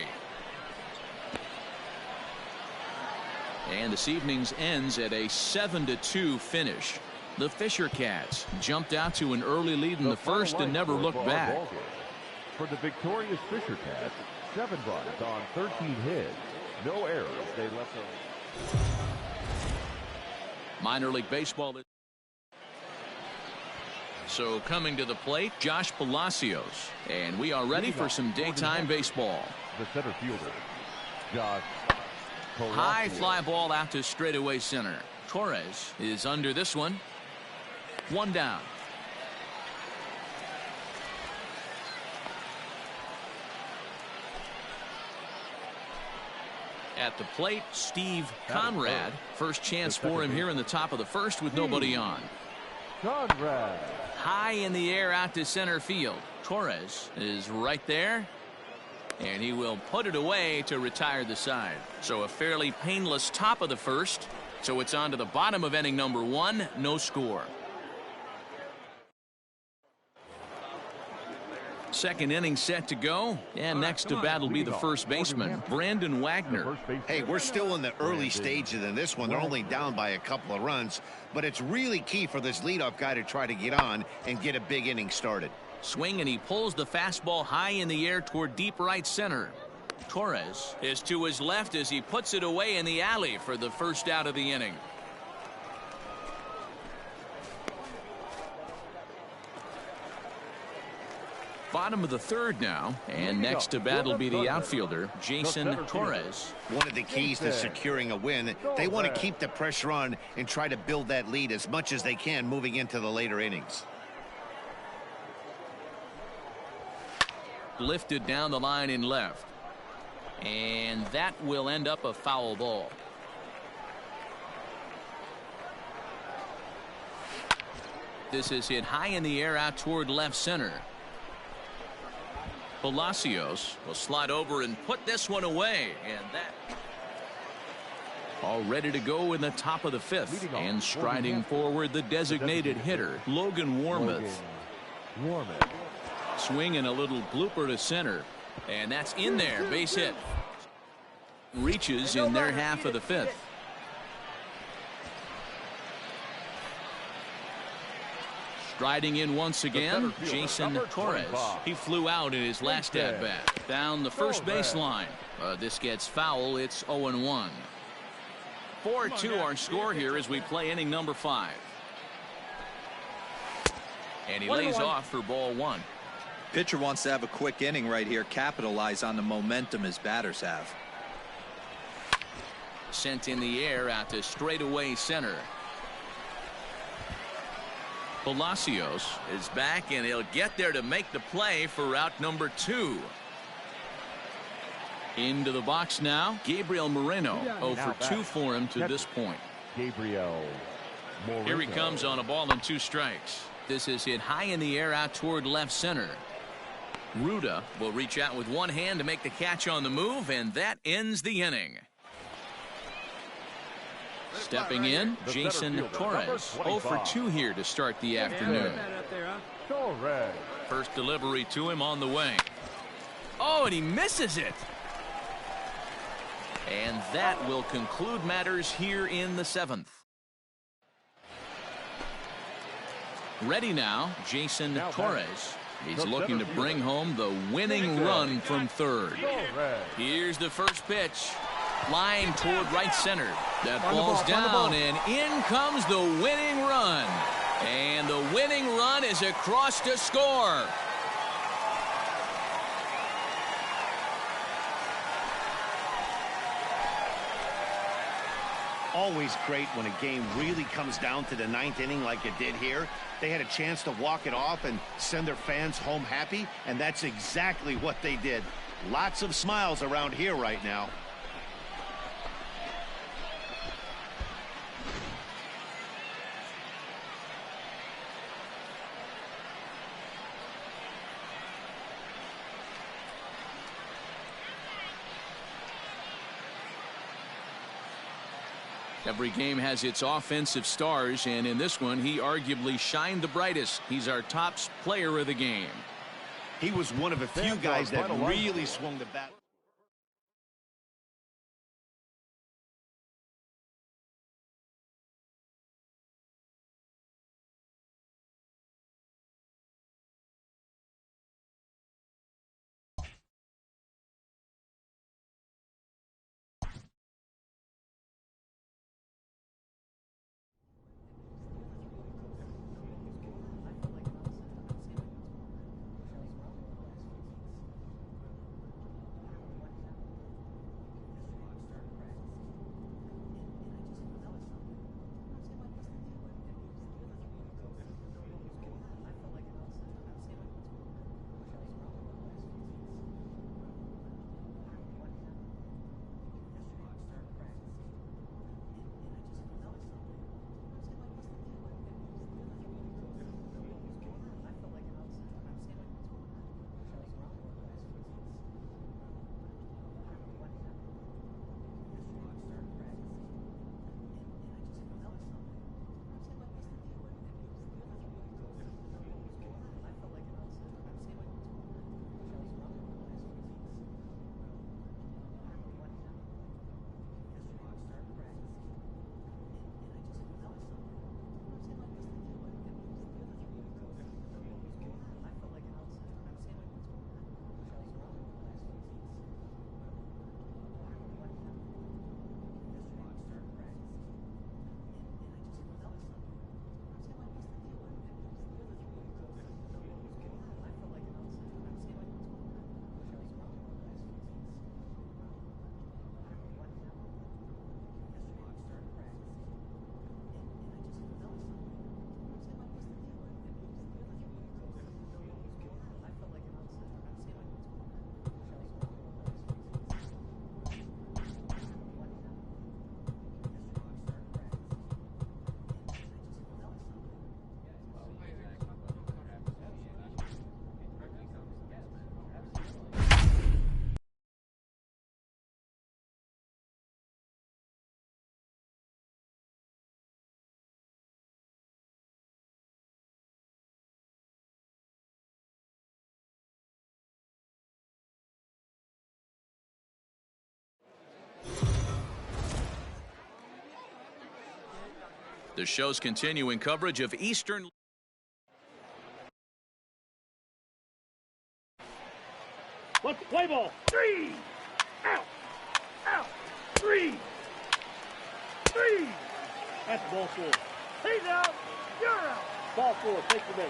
And this evening's ends at a 7-2 finish. The Fisher Cats jumped out to an early lead in the first and never looked back. For the victorious Fisher Cats, 7 runs on 13 hits. No errors. They left them. Minor League Baseball. So coming to the plate, Josh Palacios. And we are ready for some daytime baseball. The center fielder, Josh. High fly ball out to straightaway center. Torres is under this one. 1 down. At the plate, Steve Conrad. First chance for him here in the top of the first with nobody on. Conrad. High in the air out to center field. Torres is right there. And he will put it away to retire the side. So a fairly painless top of the first. So it's on to the bottom of inning number 1. No score. Second inning set to go. And next to bat will be the first baseman, Brandon Wagner. Hey, we're still in the early stages in this one. They're only down by a couple of runs. But it's really key for this leadoff guy to try to get on and get a big inning started. Swing, and he pulls the fastball high in the air toward deep right center. Torres is to his left as he puts it away in the alley for the first out of the inning. Bottom of the third now, and next to bat will be the outfielder, Jason Torres. One of the keys to securing a win, they want to keep the pressure on and try to build that lead as much as they can moving into the later innings. Lifted down the line in left. And that will end up a foul ball. This is hit high in the air out toward left center. Palacios will slide over and put this one away. And that all ready to go in the top of the 5th. And striding forward, the designated hitter, Logan Warmoth. Swing and a little blooper to center. And that's in there. Base hit. Reaches in their half of the 5th. Striding in once again, Jason Torres. He flew out in his last at-bat. Down the first baseline. This gets foul. It's 0-1. 4-2 our score here as we play inning number 5. And he lays off for ball 1. Pitcher wants to have a quick inning right here, capitalize on the momentum his batters have. Sent in the air out to straightaway center. Palacios is back, and he'll get there to make the play for out number 2. Into the box now, Gabriel Moreno. 0 for 2 for him to this point. Gabriel Moreno. Here he comes on a ball and 2 strikes. This is hit high in the air out toward left center. Ruda will reach out with one hand to make the catch on the move, and that ends the inning. Stepping in, Jason Torres. 0 for 2 here to start the afternoon. Torres. First delivery to him on the way. Oh, and he misses it. And that will conclude matters here in the 7th. Ready now, Jason Torres. He's looking to bring home the winning run from third. Here's the first pitch. Line toward right center. That ball's down, and in comes the winning run. And the winning run is across to score. Always great when a game really comes down to the 9th inning like it did here. They had a chance to walk it off and send their fans home happy, and that's exactly what they did. Lots of smiles around here right now. Every game has its offensive stars, and in this one, he arguably shined the brightest. He's our top player of the game. He was one of a few guys that really swung the bat. The show's continuing coverage of Eastern. Let's play ball. 3. Out. Out. 3. 3. That's ball 4. He's out. You're out. Ball 4. Take the base.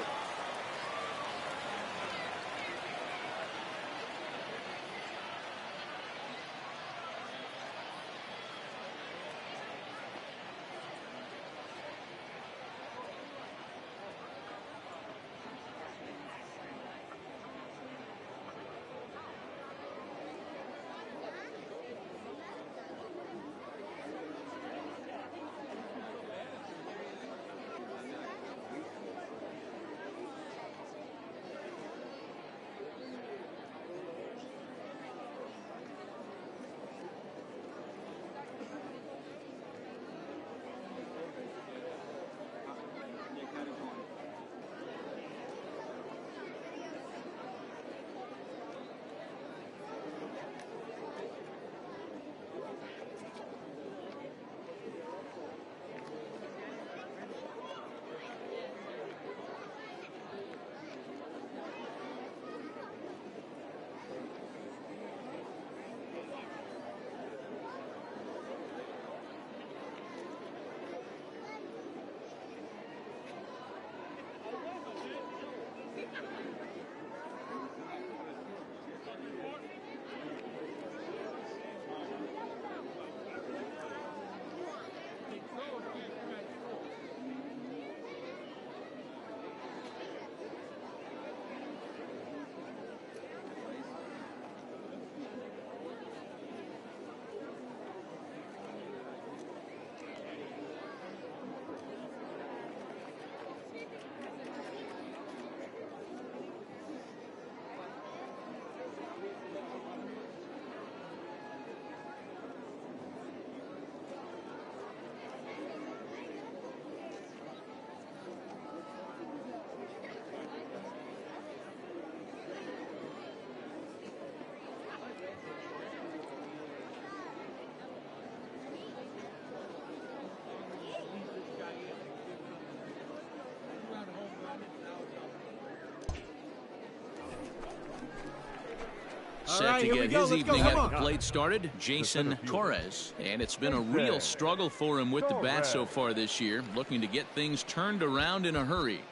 Set to get his evening at the plate started, Jason Torres. And it's been a real struggle for him with the bat so far this year, looking to get things turned around in a hurry.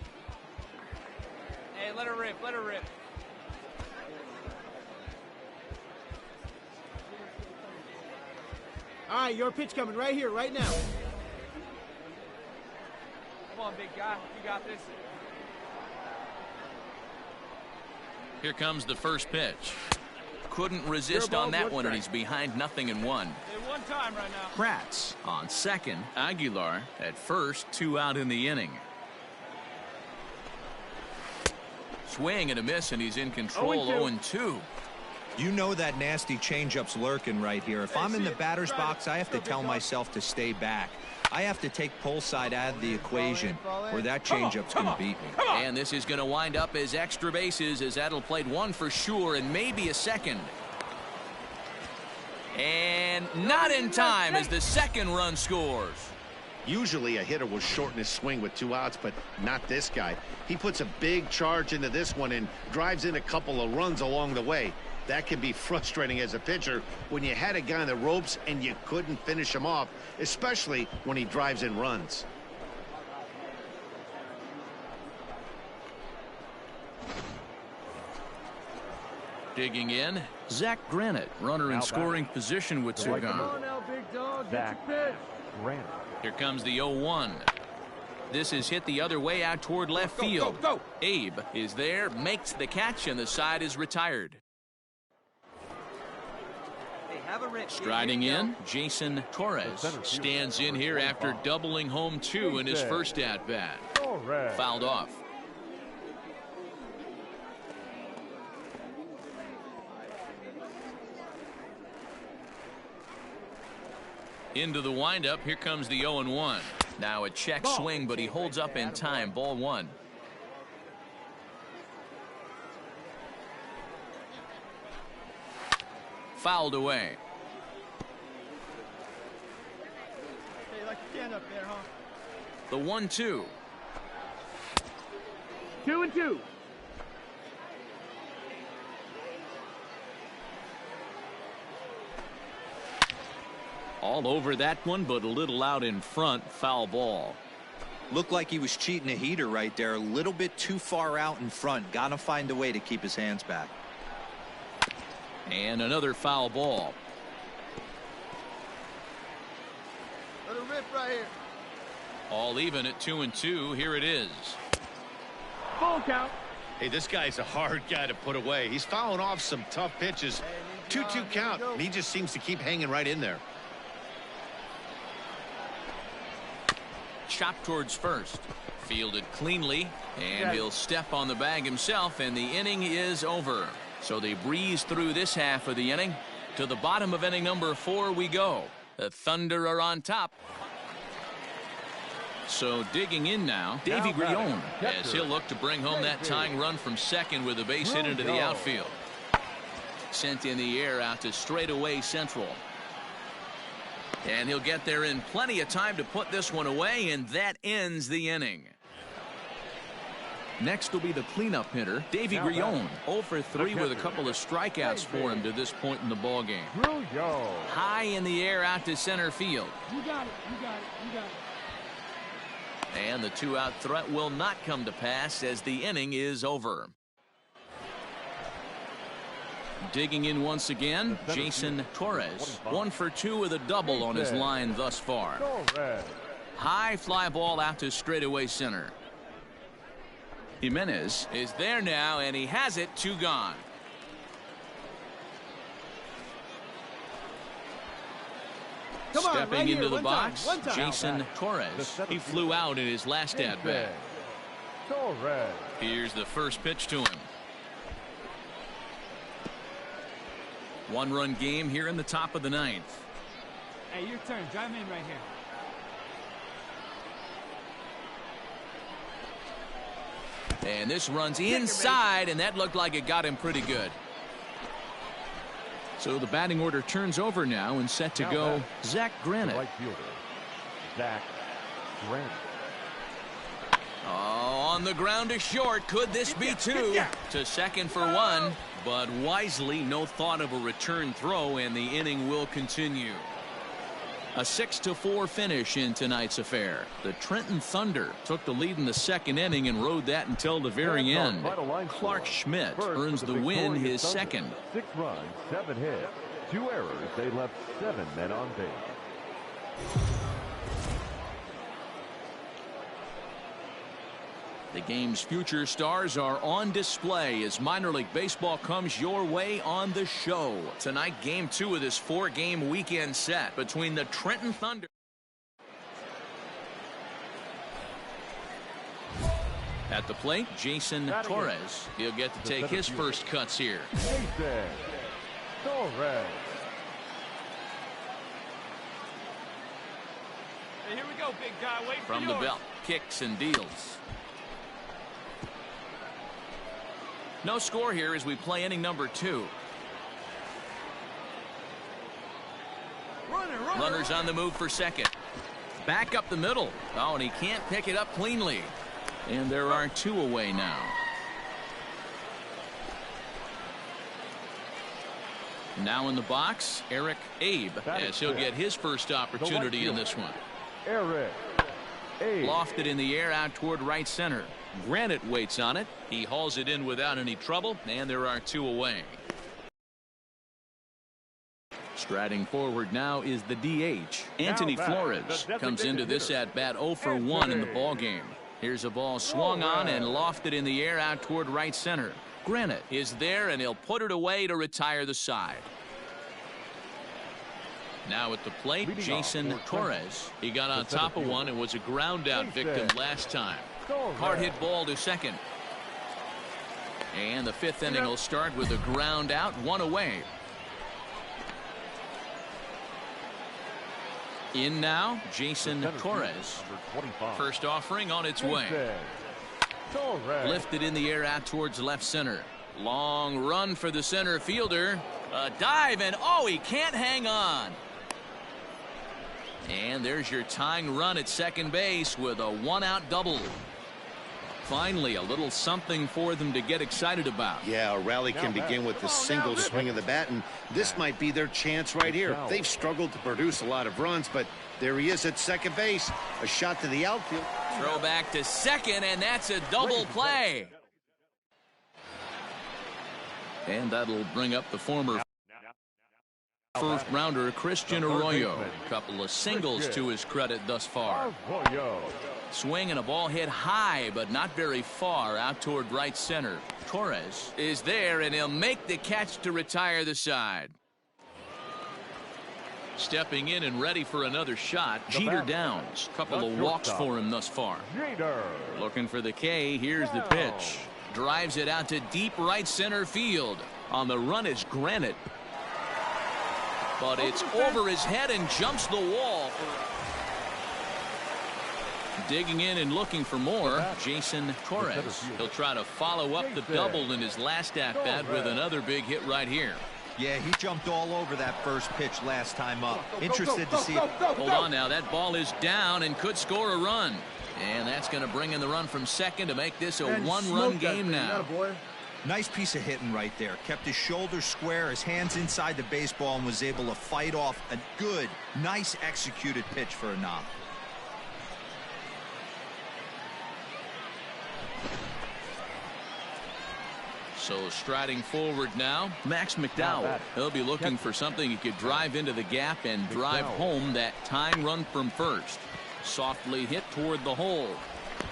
Hey, let her rip, let her rip. All right, your pitch coming right here, right now. Come on, big guy. You got this. Here comes the first pitch. Couldn't resist on that one, and he's behind 0-1. Hey, one time right now. Kratz on second. Aguilar at first, 2 out in the inning. Swing and a miss, and he's in control. 0-2. You know that nasty changeup's lurking right here. If I'm in the batter's box, I have to tell myself to stay back. I have to take pull side out of the equation, or that changeup's going to beat me. And this is going to wind up as extra bases, as that'll play one for sure and maybe a second. And not in time as the second run scores. Usually a hitter will shorten his swing with 2 outs, but not this guy. He puts a big charge into this one and drives in a couple of runs along the way. That can be frustrating as a pitcher when you had a guy on the ropes and you couldn't finish him off, especially when he drives in runs. Digging in, Zach Granite, runner in scoring position with 2 gone. now, big dog. Get your pitch. Grant. Here comes the 0-1. This is hit the other way out toward left field. Go. Abe is there, makes the catch, and the side is retired. Have a rip. Striding in, Jason Torres stands in here after doubling home 2 in his first at-bat. Fouled off. Into the windup, here comes the 0-1. Now a check swing, but he holds up in time. Ball 1. Fouled away. Hey, like you stand up there, huh? The 1-2. 2-2. All over that one, but a little out in front. Foul ball. Looked like he was cheating a heater right there. A little bit too far out in front. Got to find a way to keep his hands back. And another foul ball. Let her rip right here. All even at 2-2. Here it is. Full count. Hey, this guy's a hard guy to put away. He's fouling off some tough pitches. 2-2 count, and he just seems to keep hanging right in there. Chopped towards first. Fielded cleanly, and he'll step on the bag himself, and the inning is over. So they breeze through this half of the inning. To the bottom of inning number 4 we go. The Thunder are on top. So digging in now, Davy Grion, as he'll look to bring home that tying run from second with a base hit into the outfield. Sent in the air out to straightaway central. And he'll get there in plenty of time to put this one away, and that ends the inning. Next will be the cleanup hitter, Davy Grion. 0 for 3 with a couple of strikeouts for him to this point in the ballgame. High in the air out to center field. You got it. You got it. You got it. And the 2-out threat will not come to pass as the inning is over. Digging in once again, Jason Torres. 1 for 2 with a double on his line thus far. High fly ball out to straightaway center. Jimenez is there now, and he has it. 2 gone. Stepping into the box, Jason Torres. He flew out in his last at-bat. Here's the first pitch to him. 1-run game here in the top of the 9th. Hey, your turn. Drive in right here. And this runs inside, and that looked like it got him pretty good. So the batting order turns over now, and set to go Zach Granite. Right fielder, Zach Granite. Oh, on the ground to short. Could this be 2? To second for 1. But wisely, no thought of a return throw, and the inning will continue. A 6-4 finish in tonight's affair. The Trenton Thunder took the lead in the second inning and rode that until the very end. Clark Schmidt earns the win, his second. 6 runs, 7 hits, 2 errors. They left 7 men on base. The game's future stars are on display as minor league baseball comes your way on the show. Tonight, game 2 of this 4-game weekend set between the Trenton Thunder. At the plate, Jason Torres. He'll get to take his first cuts here. Jason Torres. Hey, here we go, big guy. Wait From the belt, kicks and deals. No score here as we play inning number 2. Runners on the move for second. Back up the middle. Oh, and he can't pick it up cleanly. And there are 2 away now. Now in the box, Eric Abe, as he'll get his first opportunity in this one. Eric Abe. Lofted in the air out toward right center. Granite waits on it. He hauls it in without any trouble, and there are 2 away. Striding forward now is the DH. Anthony Flores comes into this at bat 0 for 1 in the ball game. Here's a ball swung on and lofted in the air out toward right center. Granite is there, and he'll put it away to retire the side. Now at the plate, Jason Torres. He got on top of one and was a ground out victim last time. Hard hit ball to second. And the 5th inning will start with a ground out, 1 away. In now, Jason Torres. First offering on its way. Lifted in the air out towards left center. Long run for the center fielder. A dive, and oh, he can't hang on. And there's your tying run at second base with a 1-out double. Finally, a little something for them to get excited about. Yeah, a rally can begin with the single swing of the bat, and this might be their chance right here. They've struggled to produce a lot of runs, but there he is at second base. A shot to the outfield. Throw back to second, and that's a double play. And that'll bring up the former first rounder Christian Arroyo. A couple of singles to his credit thus far. Swing and a ball hit high, but not very far out toward right center. Torres is there, and he'll make the catch to retire the side. Stepping in and ready for another shot, Jeter Downs. Couple of walks for him thus far. Looking for the K. Here's the pitch. Drives it out to deep right center field. On the run is Granite. But it's over his head and jumps the wall. Digging in and looking for more, Jason Torres. He'll try to follow up the double in his last at-bat with another big hit right here. Yeah, he jumped all over that first pitch last time up. Interested to see. Hold on now. That ball is down and could score a run. And that's going to bring in the run from second to make this a 1-run game now. Nice piece of hitting right there. Kept his shoulders square, his hands inside the baseball, and was able to fight off a good, nice executed pitch for a knock. So striding forward now, Max McDowell. He'll be looking for something he could drive into the gap and drive home that tying run from first. Softly hit toward the hole.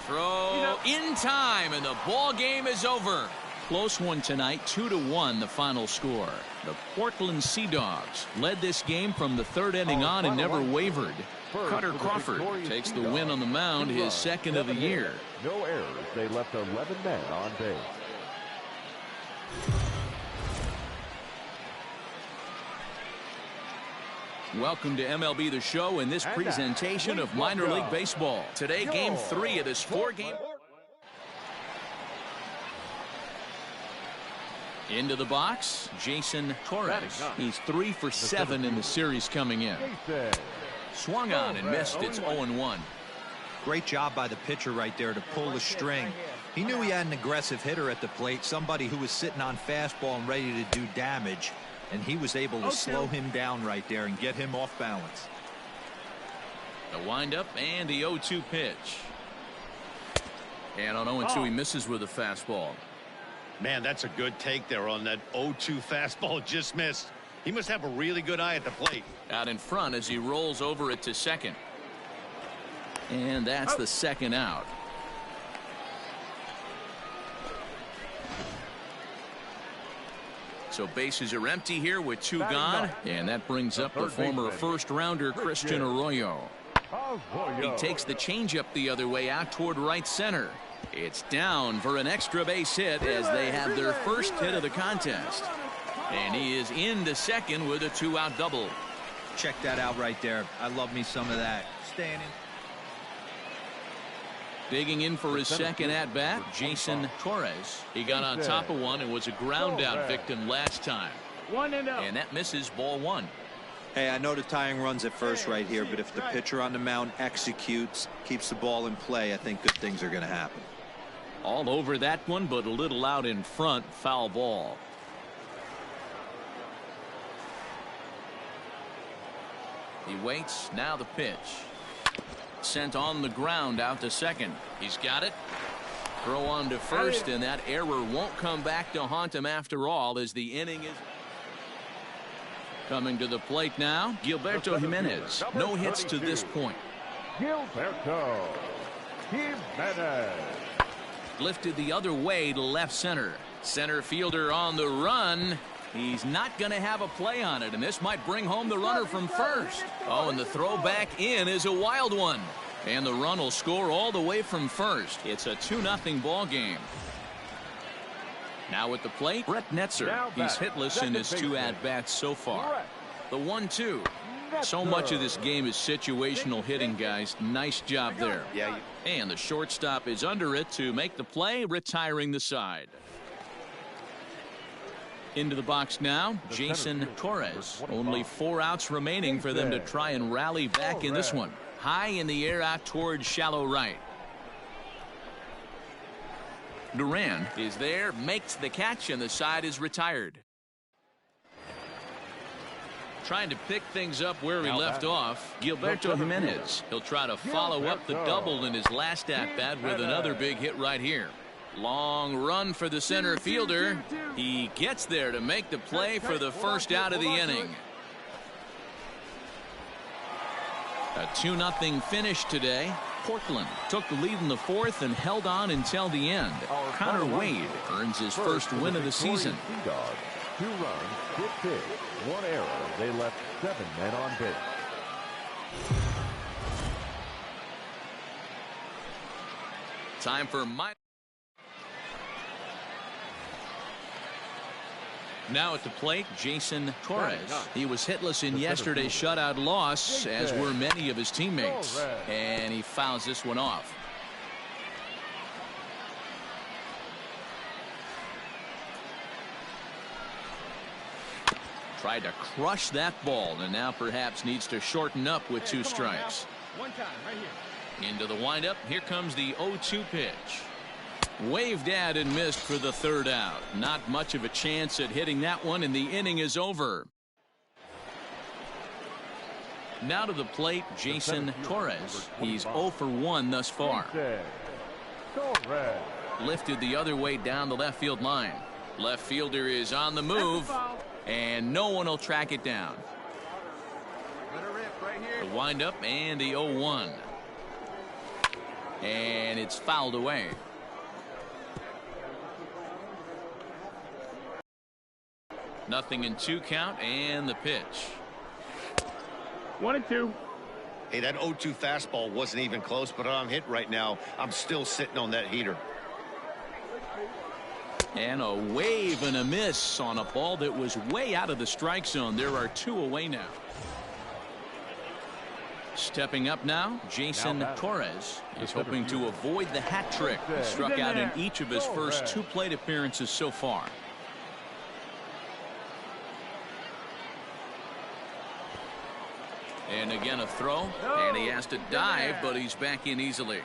Throw in time, and the ball game is over. Close one tonight, 2-1 the final score. The Portland Sea Dogs led this game from the 3rd inning on and never wavered. Cutter Crawford takes the win on the mound, his second of the year. No errors. They left 11 men on base. Welcome to MLB The Show in this presentation of minor league baseball. Today, game 3 of this 4-game. Into the box, Jason Torres. He's 3 for 7 in the series coming in. Swung on and missed. It's 0-1. Great job by the pitcher right there to pull the string. He knew he had an aggressive hitter at the plate, somebody who was sitting on fastball and ready to do damage, and he was able to slow him down right there and get him off balance. The windup and the 0-2 pitch. And on 0-2 he misses with a fastball. Man, that's a good take there on that 0-2 fastball. Just missed. He must have a really good eye at the plate. Out in front as he rolls over it to second. And that's the second out. So bases are empty here with 2 gone. And that brings up the former first-rounder Christian Arroyo. He takes the changeup the other way out toward right center. It's down for an extra base hit as they have their first hit of the contest. And he is into second with a 2-out double. Check that out right there. I love me some of that. Standing. Digging in for his second at-bat, Jason Torres. He got on top of one and was a ground-out victim last time. And that misses ball 1. Hey, I know the tying runs at first right here, but if the pitcher on the mound executes, keeps the ball in play, I think good things are going to happen. All over that one, but a little out in front. Foul ball. He waits. Now the pitch. Sent on the ground out to second. He's got it. Throw on to first, and that error won't come back to haunt him after all as the inning is coming to the plate now. Gilberto Jimenez. No hits to this point. Gilberto Jimenez. Lifted the other way to left center. Center fielder on the run. He's not going to have a play on it, and this might bring home the runner from first. Oh, and the throw back in is a wild one. And the run will score all the way from first. It's a 2-0 ball game. Now at the plate, Brett Netzer. He's hitless in his 2 at-bats so far. The 1-2. So much of this game is situational hitting, guys. Nice job there. And the shortstop is under it to make the play, retiring the side. Into the box now, Jason Torres. Only 4 outs remaining for them to try and rally back in this one. High in the air out towards shallow right. Duran is there, makes the catch, and the side is retired. Trying to pick things up where he left off, Gilberto Jimenez. He'll try to follow up the double in his last at-bat with another big hit right here. Long run for the center fielder. He gets there to make the play for the first out of the inning. A 2-0 finish today. Portland took the lead in the 4th and held on until the end. Connor Wade earns his first win of the season. 2 runs, 6 hits, 1 error. They left 7 men on base. Time for my. Now at the plate, Jason Torres. He was hitless in yesterday's shutout loss, as were many of his teammates. And he fouls this one off. Tried to crush that ball, and now perhaps needs to shorten up with 2 strikes. One time, right here. Into the windup. Here comes the 0-2 pitch. Waved at and missed for the 3rd out. Not much of a chance at hitting that one, and the inning is over. Now to the plate, Jason Torres. He's 0 for 1 thus far. Lifted the other way down the left field line. Left fielder is on the move, and no one will track it down. The windup and the 0-1. And it's fouled away. Nothing in 2 count, and the pitch. 1-2. Hey, that 0-2 fastball wasn't even close, but I'm hit right now. I'm still sitting on that heater. And a wave and a miss on a ball that was way out of the strike zone. There are 2 away now. Stepping up now, Jason Torres is hoping to avoid the hat trick. He struck out in each of his first 2 plate appearances so far. And again a throw, and he has to dive, but he's back in easily.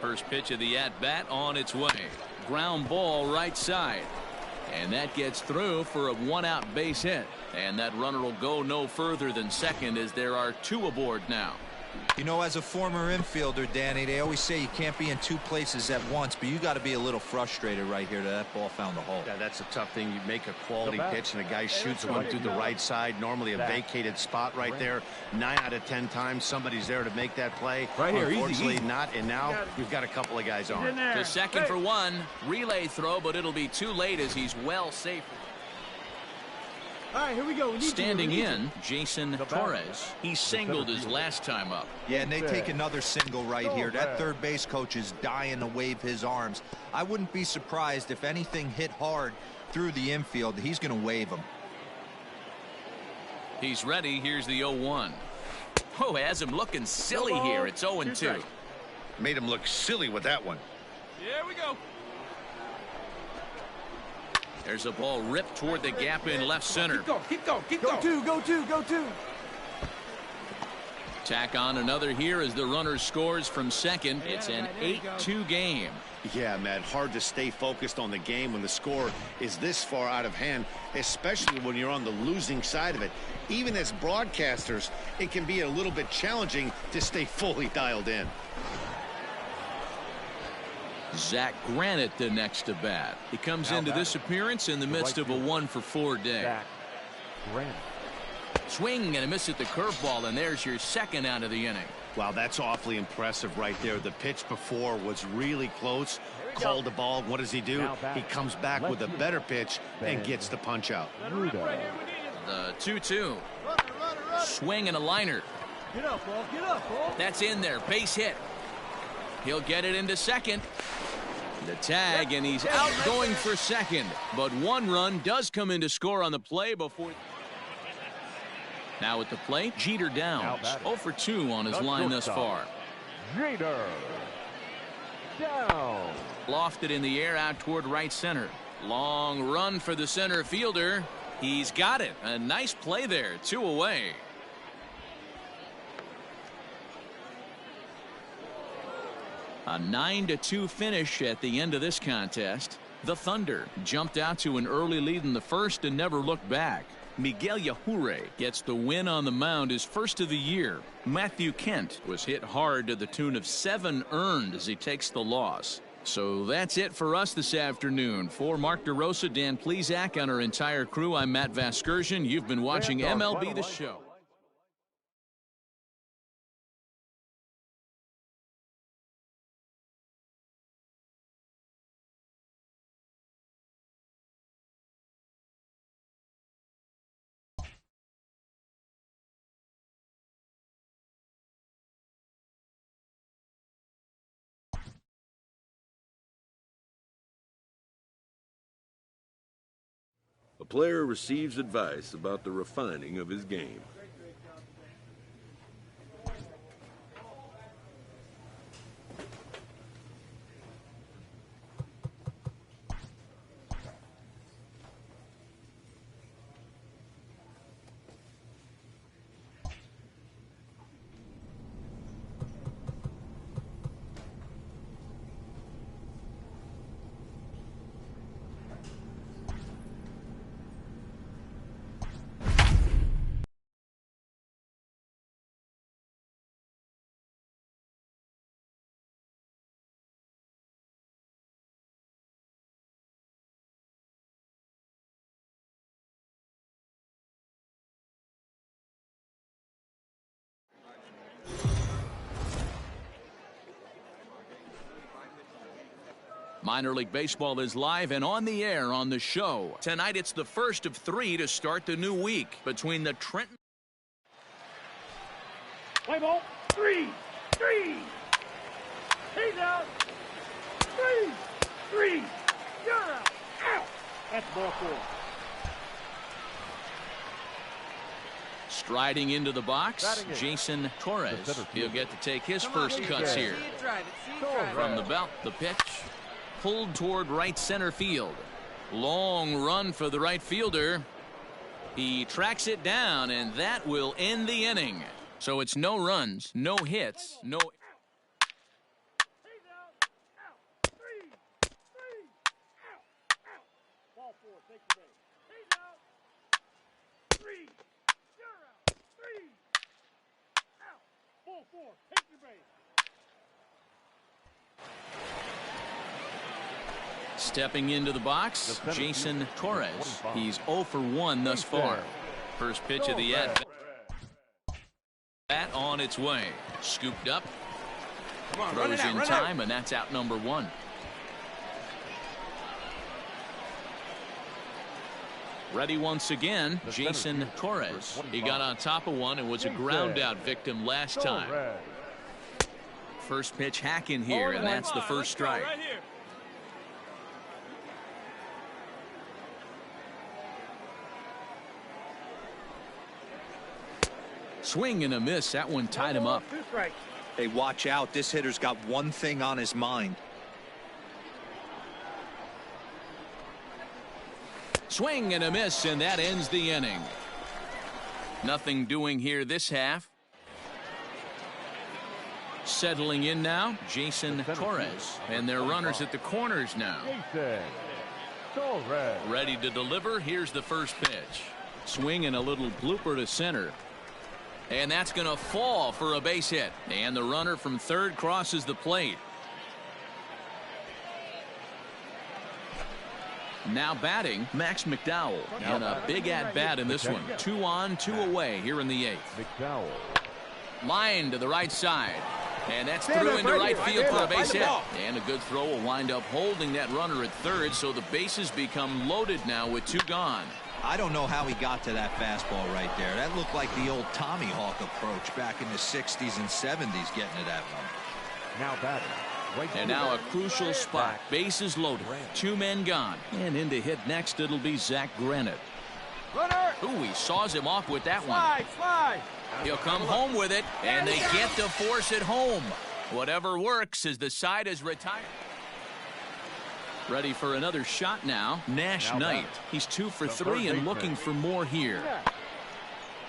First pitch of the at-bat on its way. Ground ball right side. And that gets through for a one-out base hit. And that runner will go no further than second as there are two aboard now. You know, as a former infielder, Danny, they always say you can't be in two places at once, but you got to be a little frustrated right here that ball found the hole. Yeah, that's a tough thing. You make a quality pitch and a guy shoots one through the right side, normally a vacated spot right there. 9 out of 10 times somebody's there to make that play. Right here, unfortunately easy. Not, and now we've got a couple of guys on. To second for one. Relay throw, but it'll be too late as he's well safe. All right, here we go. Standing in, Jason Torres. He singled his last time up. Yeah, and they take another single right here. That third base coach is dying to wave his arms. I wouldn't be surprised if anything hit hard through the infield. He's going to wave them. He's ready. Here's the 0-1. Oh, has him looking silly here. It's 0-2. Made him look silly with that one. Here we go. There's a ball ripped toward the gap in left center. Keep going. Go two. Tack on another here as the runner scores from second. It's an 8-2 game. Yeah, Matt, hard to stay focused on the game when the score is this far out of hand, especially when you're on the losing side of it. Even as broadcasters, it can be a little bit challenging to stay fully dialed in. Zach Granite the next to bat. He comes into this appearance in the midst of a 1-for-4 day. Swing and a miss at the curveball, and there's your second out of the inning. Wow, that's awfully impressive right there. The pitch before was really close. Called the ball. What does he do? He comes back with a better pitch and gets the punch out. The 2-2. Swing and a liner. Get up, ball. That's in there. Base hit. He'll get it into second. The tag, and he's out going for second. But one run does come in to score on the play before. Now at the plate, Jeter Downs. 0 for 2 on his line thus far. Jeter Downs. Lofted in the air out toward right center. Long run for the center fielder. He's got it. A nice play there. 2 away. A 9-2 finish at the end of this contest. The Thunder jumped out to an early lead in the first and never looked back. Miguel Yajure gets the win on the mound, his first of the year. Matthew Kent was hit hard to the tune of 7 earned as he takes the loss. So that's it for us this afternoon. For Mark DeRosa, Dan Plesac, and our entire crew, I'm Matt Vasgersian. You've been watching MLB The Show. A player receives advice about the refining of his game. Minor League Baseball is live and on the air on the show. Tonight it's the first of 3 to start the new week between the Trenton. Play ball. 3. He's out. 3. You're out. That's ball 4. Striding into the box, Jason Torres. He'll get to take his first cuts here. From the belt, the pitch. Pulled toward right center field. Long run for the right fielder. He tracks it down, and that will end the inning. So it's no runs, no hits, no. 4. Take your base. Stepping into the box, Jason Torres. He's 0 for 1 thus far. First pitch of the at bat on its way. Scooped up. Throws in time, and that's out number 1. Ready once again, Jason Torres. He got on top of one and was a ground out victim last time. First pitch hacking here, and that's the first strike. Swing and a miss. That one tied him up. Hey, watch out. This hitter's got one thing on his mind. Swing and a miss, and that ends the inning. Nothing doing here this half. Settling in now, Jason Torres. And their runners at the corners now. Ready to deliver. Here's the first pitch. Swing and a little blooper to center. And that's going to fall for a base hit. And the runner from third crosses the plate. Now batting, Max McDowell. And a big at-bat in this one. 2 on, 2 away here in the 8th. Line to the right side. And that's through into right field for a base hit. And a good throw will wind up holding that runner at third, so the bases become loaded now with 2 gone. I don't know how he got to that fastball right there. That looked like the old Tommy Hawk approach back in the 60s and 70s getting to that one. Now batting. And now a crucial spot. Bases loaded. 2 men gone. And in to hit next, it'll be Zach Granite. Ooh, he saws him off with that one. He'll come home with it, and they get to force it home. Whatever works as the side is retired. Ready for another shot now. Nash Knight. He's 2 for 3 and looking for more here.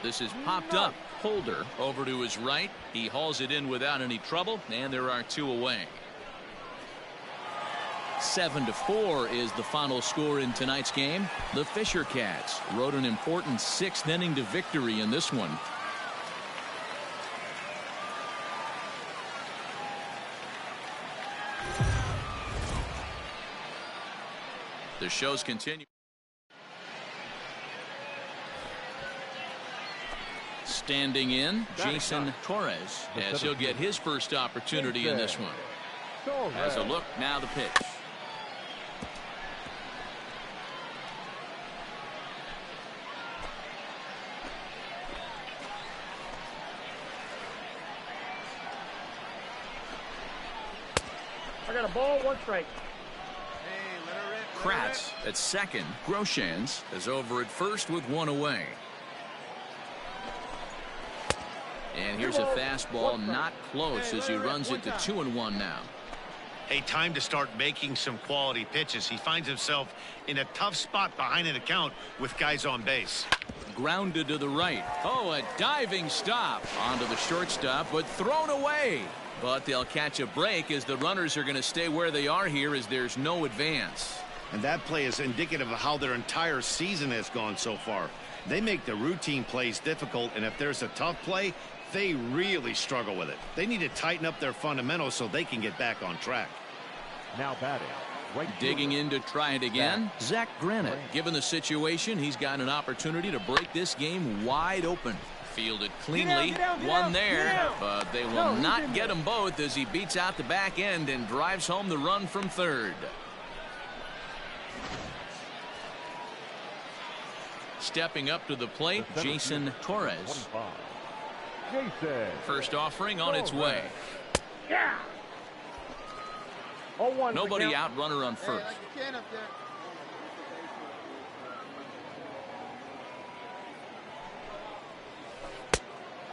This is popped up. Holder over to his right. He hauls it in without any trouble, and there are 2 away. 7-4 is the final score in tonight's game. The Fisher Cats rode an important 6th inning to victory in this one. The shows continue. Standing in, Jason Torres, as he'll get his first opportunity in this one. Has a look, now the pitch. I got a ball, 1 strike. Kratz at second. Groshans is over at first with 1 away. And here's a fastball not close as he runs it to 2-1 now. Hey, time to start making some quality pitches. He finds himself in a tough spot behind an account with guys on base. Grounded to the right. Oh, a diving stop onto the shortstop, but thrown away. But they'll catch a break as the runners are going to stay where they are here as there's no advance. And that play is indicative of how their entire season has gone so far. They make the routine plays difficult, and if there's a tough play, they really struggle with it. They need to tighten up their fundamentals so they can get back on track. Now batting. Digging in to try it again. Zach Granite. Given the situation, he's got an opportunity to break this game wide open. Fielded cleanly. One there, but they will not get them both as he beats out the back end and drives home the run from third. Stepping up to the plate, Jason Torres. First offering on its way. Nobody out, runner on first.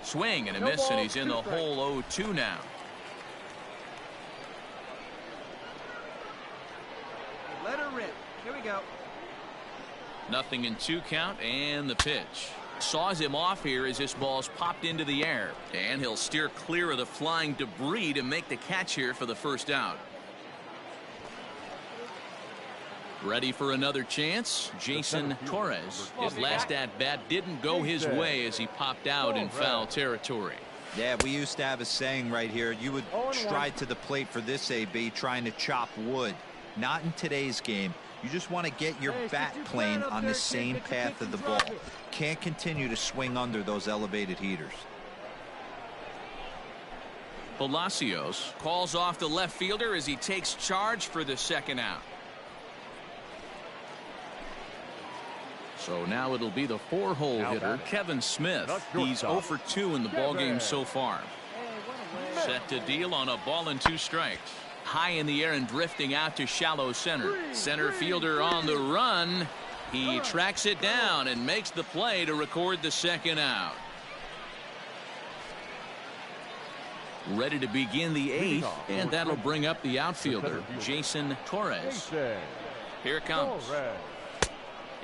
Swing and a miss, and he's in the hole 0-2 now. Let her rip. Here we go. Nothing in 2 count, and the pitch. Saws him off here as this ball's popped into the air. And he'll steer clear of the flying debris to make the catch here for the first out. Ready for another chance, Jason Torres. His last at-bat didn't go his way as he popped out in foul territory. Yeah, we used to have a saying right here. You would stride to the plate for this AB, trying to chop wood. Not in today's game. You just want to get your bat plane on the same path of the ball. Can't continue to swing under those elevated heaters. Palacios calls off the left fielder as he takes charge for the second out. So now it'll be the 4-hole hitter, Kevin Smith. He's 0 for 2 in the ballgame so far. Set to deal on a ball and 2 strikes. High in the air and drifting out to shallow center. Center fielder on the run. He tracks it down and makes the play to record the second out. Ready to begin the 8th, and that'll bring up the outfielder, Jason Torres. Here it comes.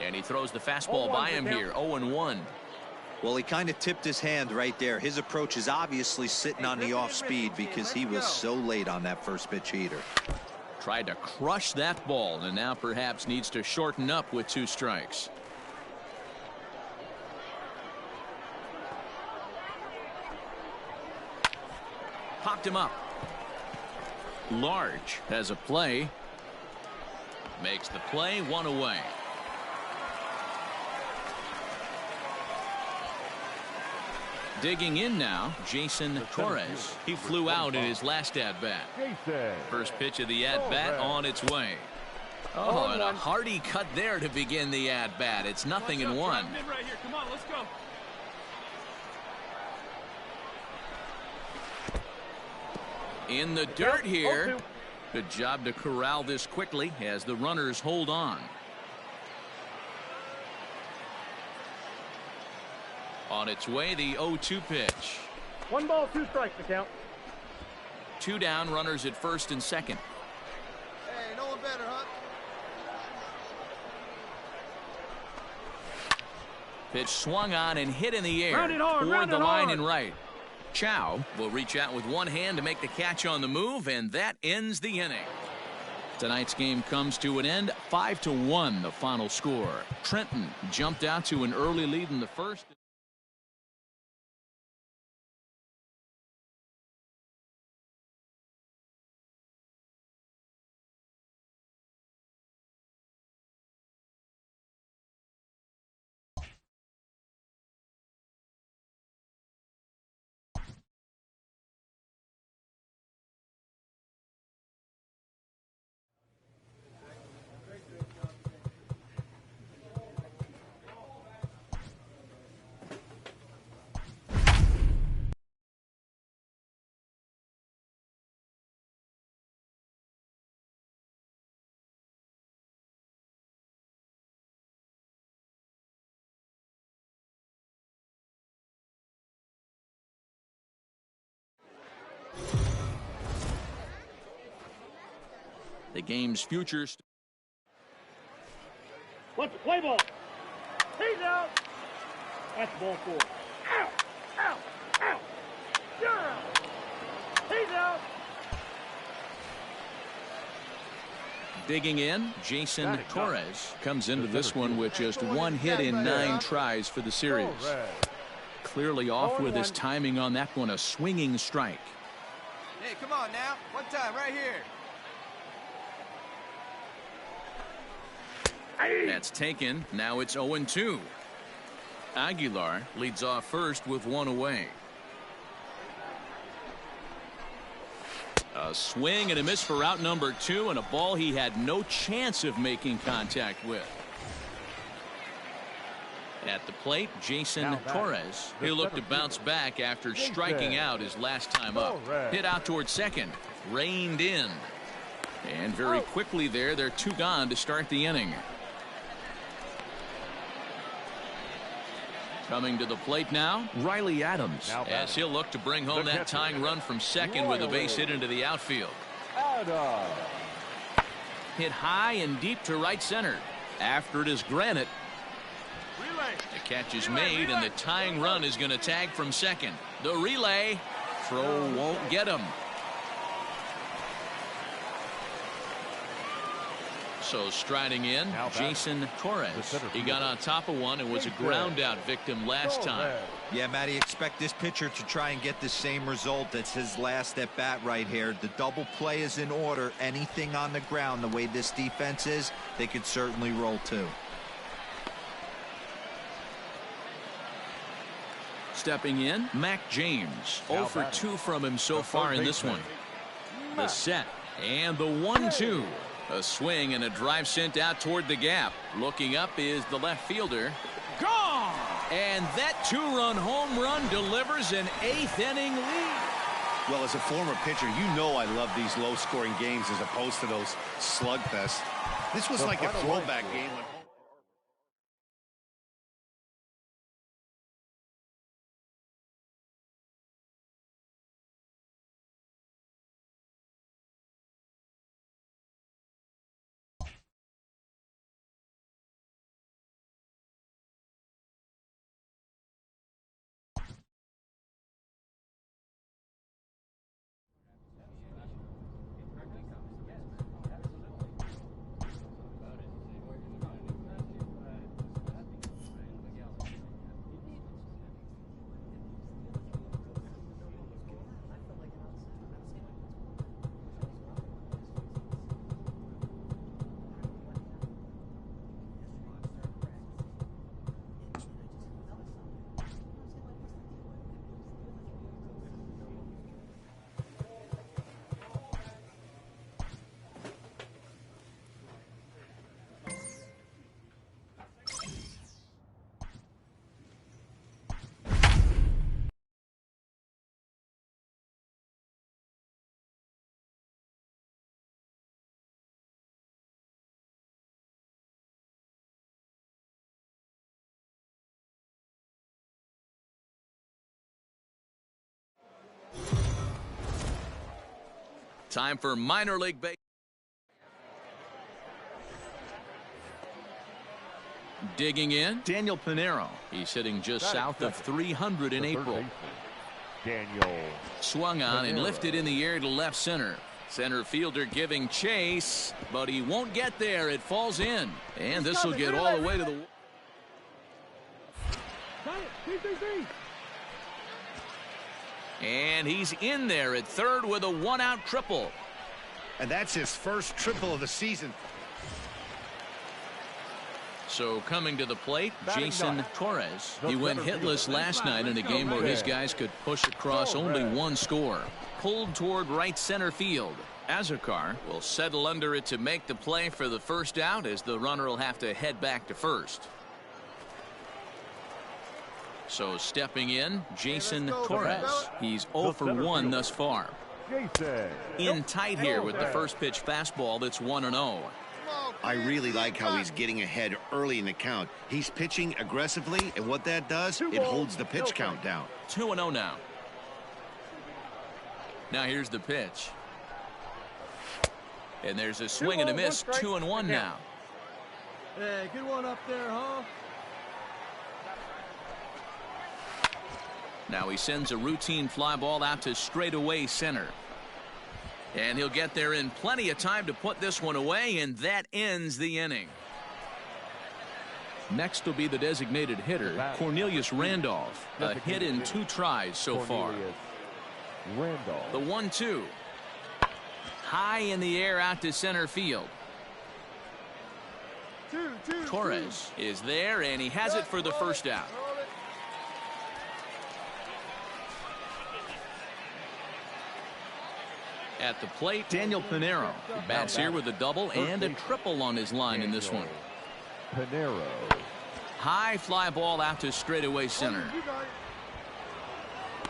And he throws the fastball by him here, 0-1. Well, he kind of tipped his hand right there. His approach is obviously sitting on the off speed because he was so late on that first pitch heater. Tried to crush that ball, and now perhaps needs to shorten up with 2 strikes. Popped him up. Large has a play. Makes the play, 1 away. Digging in now, Jason Torres. He flew out in his last at-bat. First pitch of the at-bat on its way. Oh, and a hearty cut there to begin the at-bat. It's 0-1. Right here. Come on, let's go. In the dirt here. Good job to corral this quickly as the runners hold on. On its way, the 0-2 pitch. 1 ball, 2 strikes to count. 2 down, runners at first and second. Hey, no one better, huh? Pitch swung on and hit in the air Round it hard, toward round the it line hard. and right. Chow will reach out with one hand to make the catch on the move, and that ends the inning. Tonight's game comes to an end, 5-1 the final score. Trenton jumped out to an early lead in the first. The game's future. Let's play ball. He's out. That's ball 4. Out. Out. Out. You're out. He's out. Digging in, Jason Torres comes into this one with just 1 hit in 9 tries for the series. Clearly off with his timing on that one, a swinging strike. Hey, come on now. One time, right here. That's taken. Now it's 0-2. Aguilar leads off first with 1 away. A swing and a miss for out number 2, and a ball he had no chance of making contact with. At the plate, Jason Torres. He'll look to bounce back after striking out his last time up. Hit out towards second. Reined in. And very quickly there, they're 2 gone to start the inning. Coming to the plate now, Riley Adams, as he'll look to bring home that tying run from second with a base hit into the outfield. Hit high and deep to right center. After it is Granite. The catch is made, and the tying run is going to tag from second. The relay throw won't get him. So striding in, Jason Torres. He got on top of one and was a ground out victim last time. Yeah, Matty, expect this pitcher to try and get the same result. That's his last at bat right here. The double play is in order. Anything on the ground, the way this defense is, they could certainly roll too. Stepping in, Mac James. 0 for 2 from him so far in this one. The set and the 1-2. A swing and a drive sent out toward the gap. Looking up is the left fielder. Gone! And that 2-run home run delivers an 8th inning lead. Well, as a former pitcher, you know I love these low-scoring games as opposed to those slugfests. This was like a throwback game. Time for minor league baseball. Digging in, Daniel Pinero. He's hitting just south of 300 in April. Daniel. Swung on and lifted in the air to left center. Center fielder giving chase, but he won't get there. It falls in. And this will get all the way to the... And he's in there at third with a 1-out triple. And that's his first triple of the season. So coming to the plate, Jason Torres. He went hitless last night in a game where his guys could push across only one score. Pulled toward right center field. Azarkar will settle under it to make the play for the first out, as the runner will have to head back to first. So stepping in, Jason Torres. He's 0 for 1 thus far. In tight here with the first pitch fastball that's 1-0. I really like how he's getting ahead early in the count. He's pitching aggressively, and what that does, it holds the pitch count down. 2-0 now. Now here's the pitch. And there's a swing and a miss. 2-1 now. Hey, good one up there, huh? Now he sends a routine fly ball out to straightaway center. And he'll get there in plenty of time to put this one away, and that ends the inning. Next will be the designated hitter, Cornelius Randolph. A hit in 2 tries so far. The 1-2. High in the air out to center field. Torres is there, and he has it for the first out. At the plate, Daniel Pinero. He bats here with a double and a triple on his line in this one. Pinero. High fly ball out to straightaway center.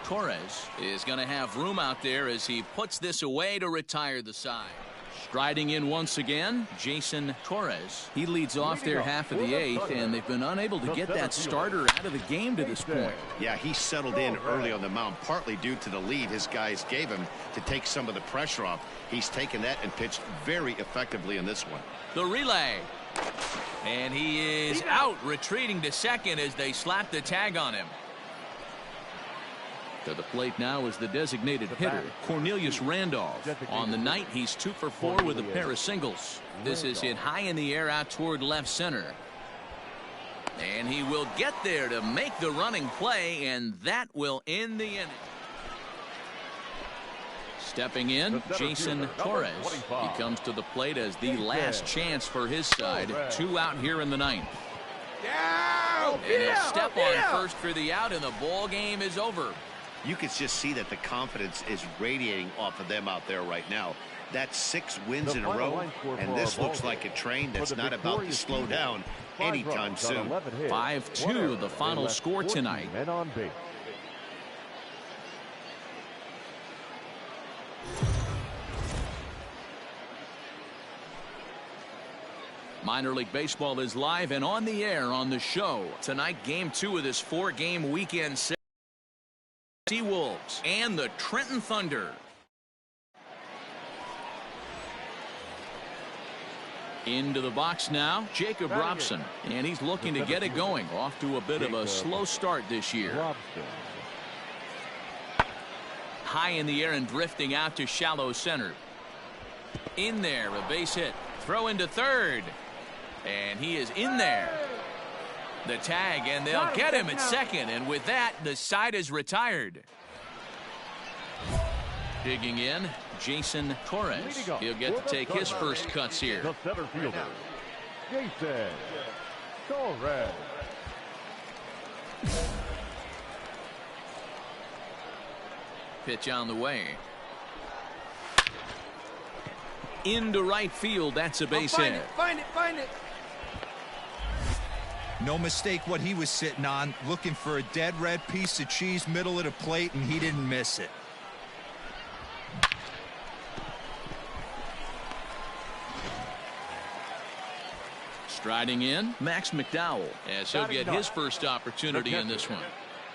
Torres is going to have room out there as he puts this away to retire the side. Striding in once again, Jason Torres. He leads off their half of the 8th, and they've been unable to get that starter out of the game to this point. Yeah, he settled in early on the mound, partly due to the lead his guys gave him to take some of the pressure off. He's taken that and pitched very effectively in this one. The relay. And he is out, retreating to second as they slap the tag on him. To the plate now is the designated hitter, Cornelius Randolph. On the night, he's 2 for 4 with a pair of singles. This is hit high in the air out toward left center. And he will get there to make the running play, and that will end the inning. Stepping in, Jason Torres. He comes to the plate as the last chance for his side. 2 out here in the ninth. And he'll step on first for the out, and the ball game is over. You can just see that the confidence is radiating off of them out there right now. That's 6 wins in a row, and this looks like a train that's not about to slow down anytime soon. 5-2 the final score tonight. Minor League Baseball is live and on the air on the show. Tonight, Game 2 of this 4-game weekend series. Seawolves and the Trenton Thunder. Into the box now, Jacob Robson. And he's looking to get it going. Off to a bit of a slow start this year. High in the air and drifting out to shallow center. In there, a base hit. Throw into third. And he is in there. The tag, and they'll get him at second. And with that, the side is retired. Digging in, Jason Torres. He'll get to take his first cuts here. The center fielder, Jason Torres. Pitch on the way. Into right field. That's a base hit. Find it. No mistake what he was sitting on, looking for a dead red piece of cheese middle of the plate, and he didn't miss it. Striding in, Max McDowell, as he'll get his first opportunity in this one.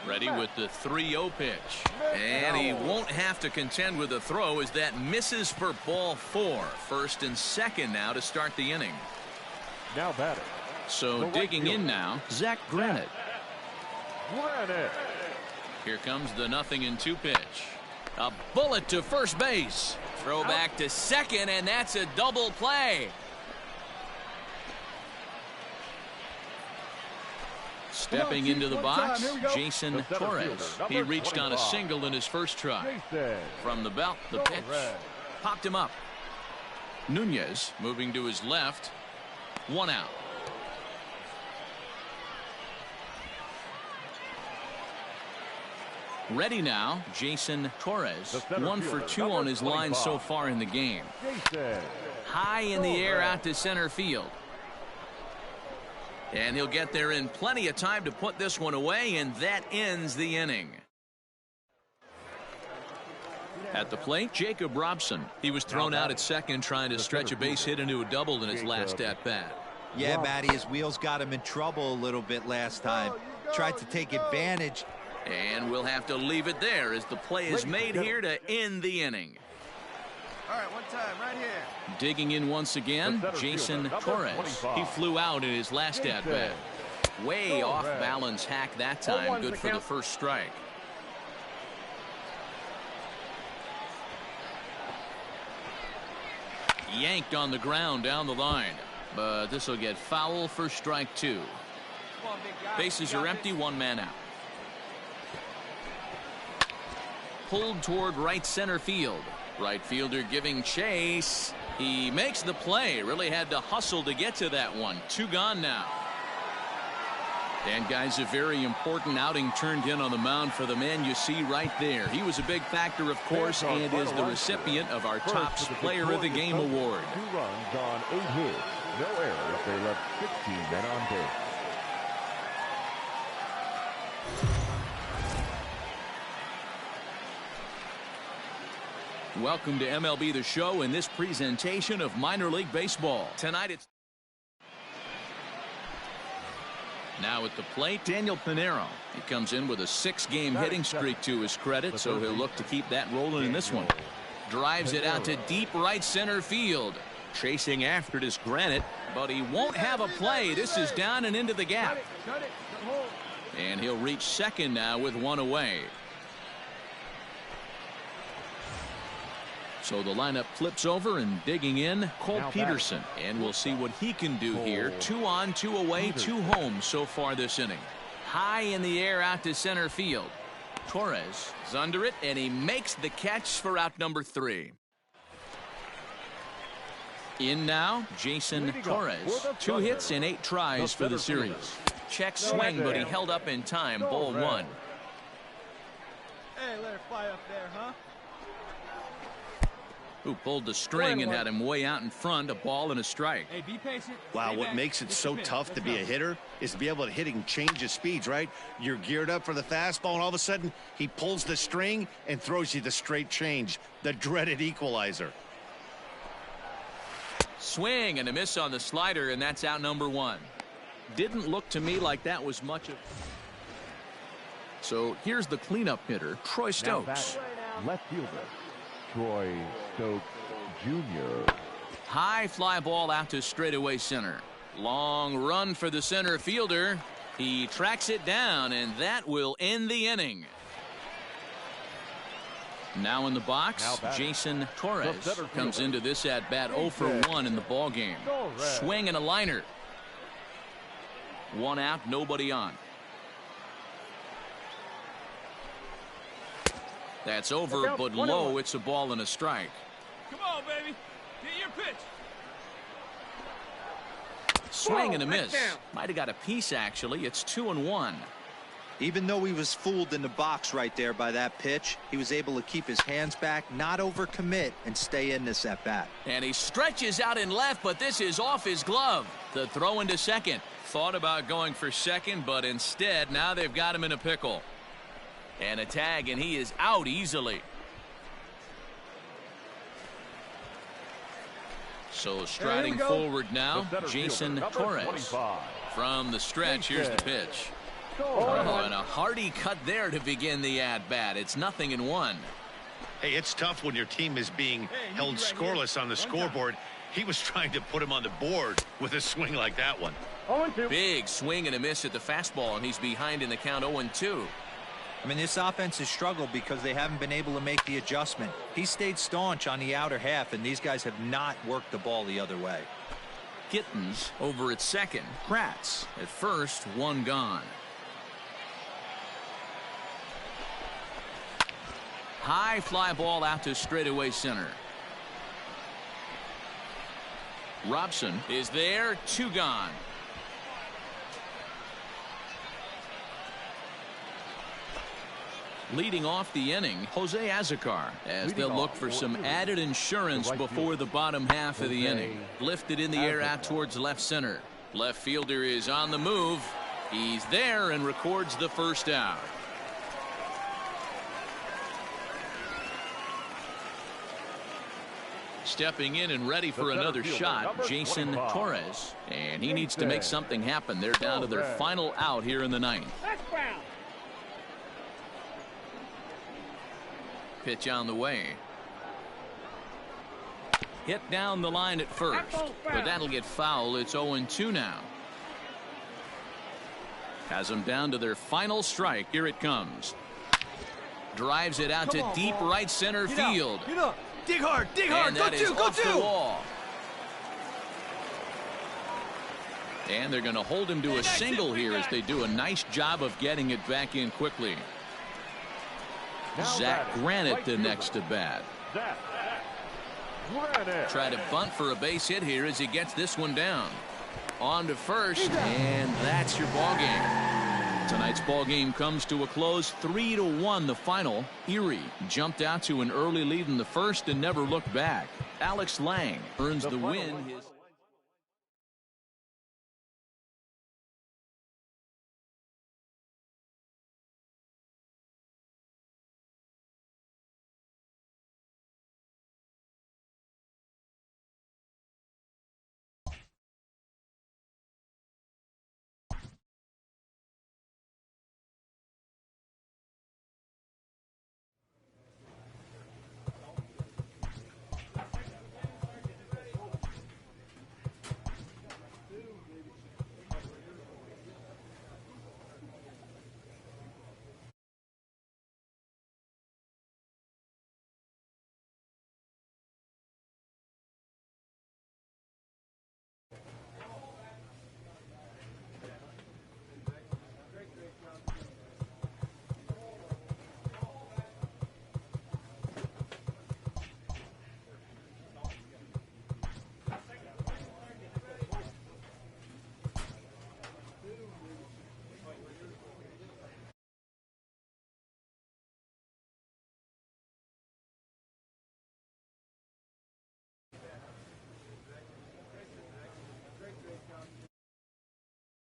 Ready with the 3-0 pitch. And he won't have to contend with the throw as that misses for ball 4. First and second now to start the inning. Now batting. So digging in now, Zach Granite. Here comes the 0-2 pitch. A bullet to first base. Throw back to second, and that's a double play. Stepping into the box, Jason Torres. He reached on a single in his first try. From the belt, the pitch. Popped him up. Nunez moving to his left. 1 out. Ready now, Jason Torres. 1 for 2 on his line so far in the game. High in the air out to center field. And he'll get there in plenty of time to put this one away, and that ends the inning. At the plate, Jacob Robson. He was thrown out at second trying to stretch a base hit into a double in his last at-bat. Yeah, Matty, his wheels got him in trouble a little bit last time. Tried to take advantage. And we'll have to leave it there as the play is made here to end the inning. All right, one time, right here. Digging in once again, Jason Torres. He flew out in his last at-bat. Way off balance hack that time. Good for the first strike. Yanked on the ground down the line. But this will get foul for strike 2. Bases are empty, 1 man out. Pulled toward right center field. Right fielder giving chase. He makes the play. Really had to hustle to get to that one. 2 gone now. And guys, a very important outing turned in on the mound for the man you see right there. He was a big factor, of course, and is the recipient of our Topps Player of the Game award. 2 runs on 8 hits. No errors. They left 16 men on base. Welcome to MLB The Show in this presentation of minor league baseball. Tonight it's now at the plate, Daniel Pinero. He comes in with a 6-game hitting streak to his credit, so he'll look to keep that rolling in this one. Drives it out to deep right center field. Chasing after it is Granite, but he won't have a play. This is down and into the gap. And he'll reach second now with 1 away. So the lineup flips over, and digging in, Cole Peterson. And we'll see what he can do here. 2 on, 2 away, 2 home so far this inning. High in the air out to center field. Torres is under it, and he makes the catch for out number 3. In now, Jason Torres. 2 hits and 8 tries for the series. Check swing, but he held up in time. Ball 1. Hey, let her fly up there, huh? Who pulled the string and had him way out in front, a ball and a strike. Hey, be patient. Wow, what makes it so tough to be a hitter is to be able to hit and change his speeds, right? You're geared up for the fastball, and all of a sudden, he pulls the string and throws you the straight change, the dreaded equalizer. Swing and a miss on the slider, and that's out number 1. Didn't look to me like that was much of... So here's the cleanup hitter, Troy Stokes. Left fielder, Troy Stokes Jr. High fly ball out to straightaway center. Long run for the center fielder. He tracks it down, and that will end the inning. Now in the box, Jason Torres comes into this at bat 0 for 1 in the ball game. Swing and a liner. 1 out, nobody on. That's over, but low. It's a ball and a strike. Come on, baby. Get your pitch. Swing and a miss. Might have got a piece, actually. It's 2-1. Even though he was fooled in the box right there by that pitch, he was able to keep his hands back, not overcommit, and stay in this at bat. And he stretches out in left, but this is off his glove. The throw into second. Thought about going for second, but instead, now they've got him in a pickle. And a tag, and he is out easily. So striding forward now, Jason Torres. From the stretch, here's the pitch. Oh, and a hearty cut there to begin the at-bat. It's 0-1. Hey, it's tough when your team is being held scoreless on the scoreboard. He was trying to put him on the board with a swing like that one. Big swing and a miss at the fastball, and he's behind in the count 0-2. I mean, this offense has struggled because they haven't been able to make the adjustment. He stayed staunch on the outer half, and these guys have not worked the ball the other way. Gittens over at second. Kratz at first, 1 gone. High fly ball out to straightaway center. Robson is there, 2 gone. Leading off the inning, Jose Azocar, as they'll look for some added insurance before the bottom half of the inning. Lifted in the air out towards left center. Left fielder is on the move. He's there and records the first out. Stepping in and ready for another shot, Jason Torres. And he needs to make something happen. They're down to their final out here in the 9th. Pitch on the way. Hit down the line at first, but that'll get foul. It's 0-2 now. Has them down to their final strike. Here it comes. Drives it out to deep right center field. Dig hard, And go that is two, go off two. the wall. And they're going to hold him to a single here as they do a nice job of getting it back in quickly. Zach Granite the next to bat. Try to bunt for a base hit here as he gets this one down. On to first, and that's your ball game. Tonight's ball game comes to a close, 3-1 the final. Erie jumped out to an early lead in the first and never looked back. Alex Lang earns the win.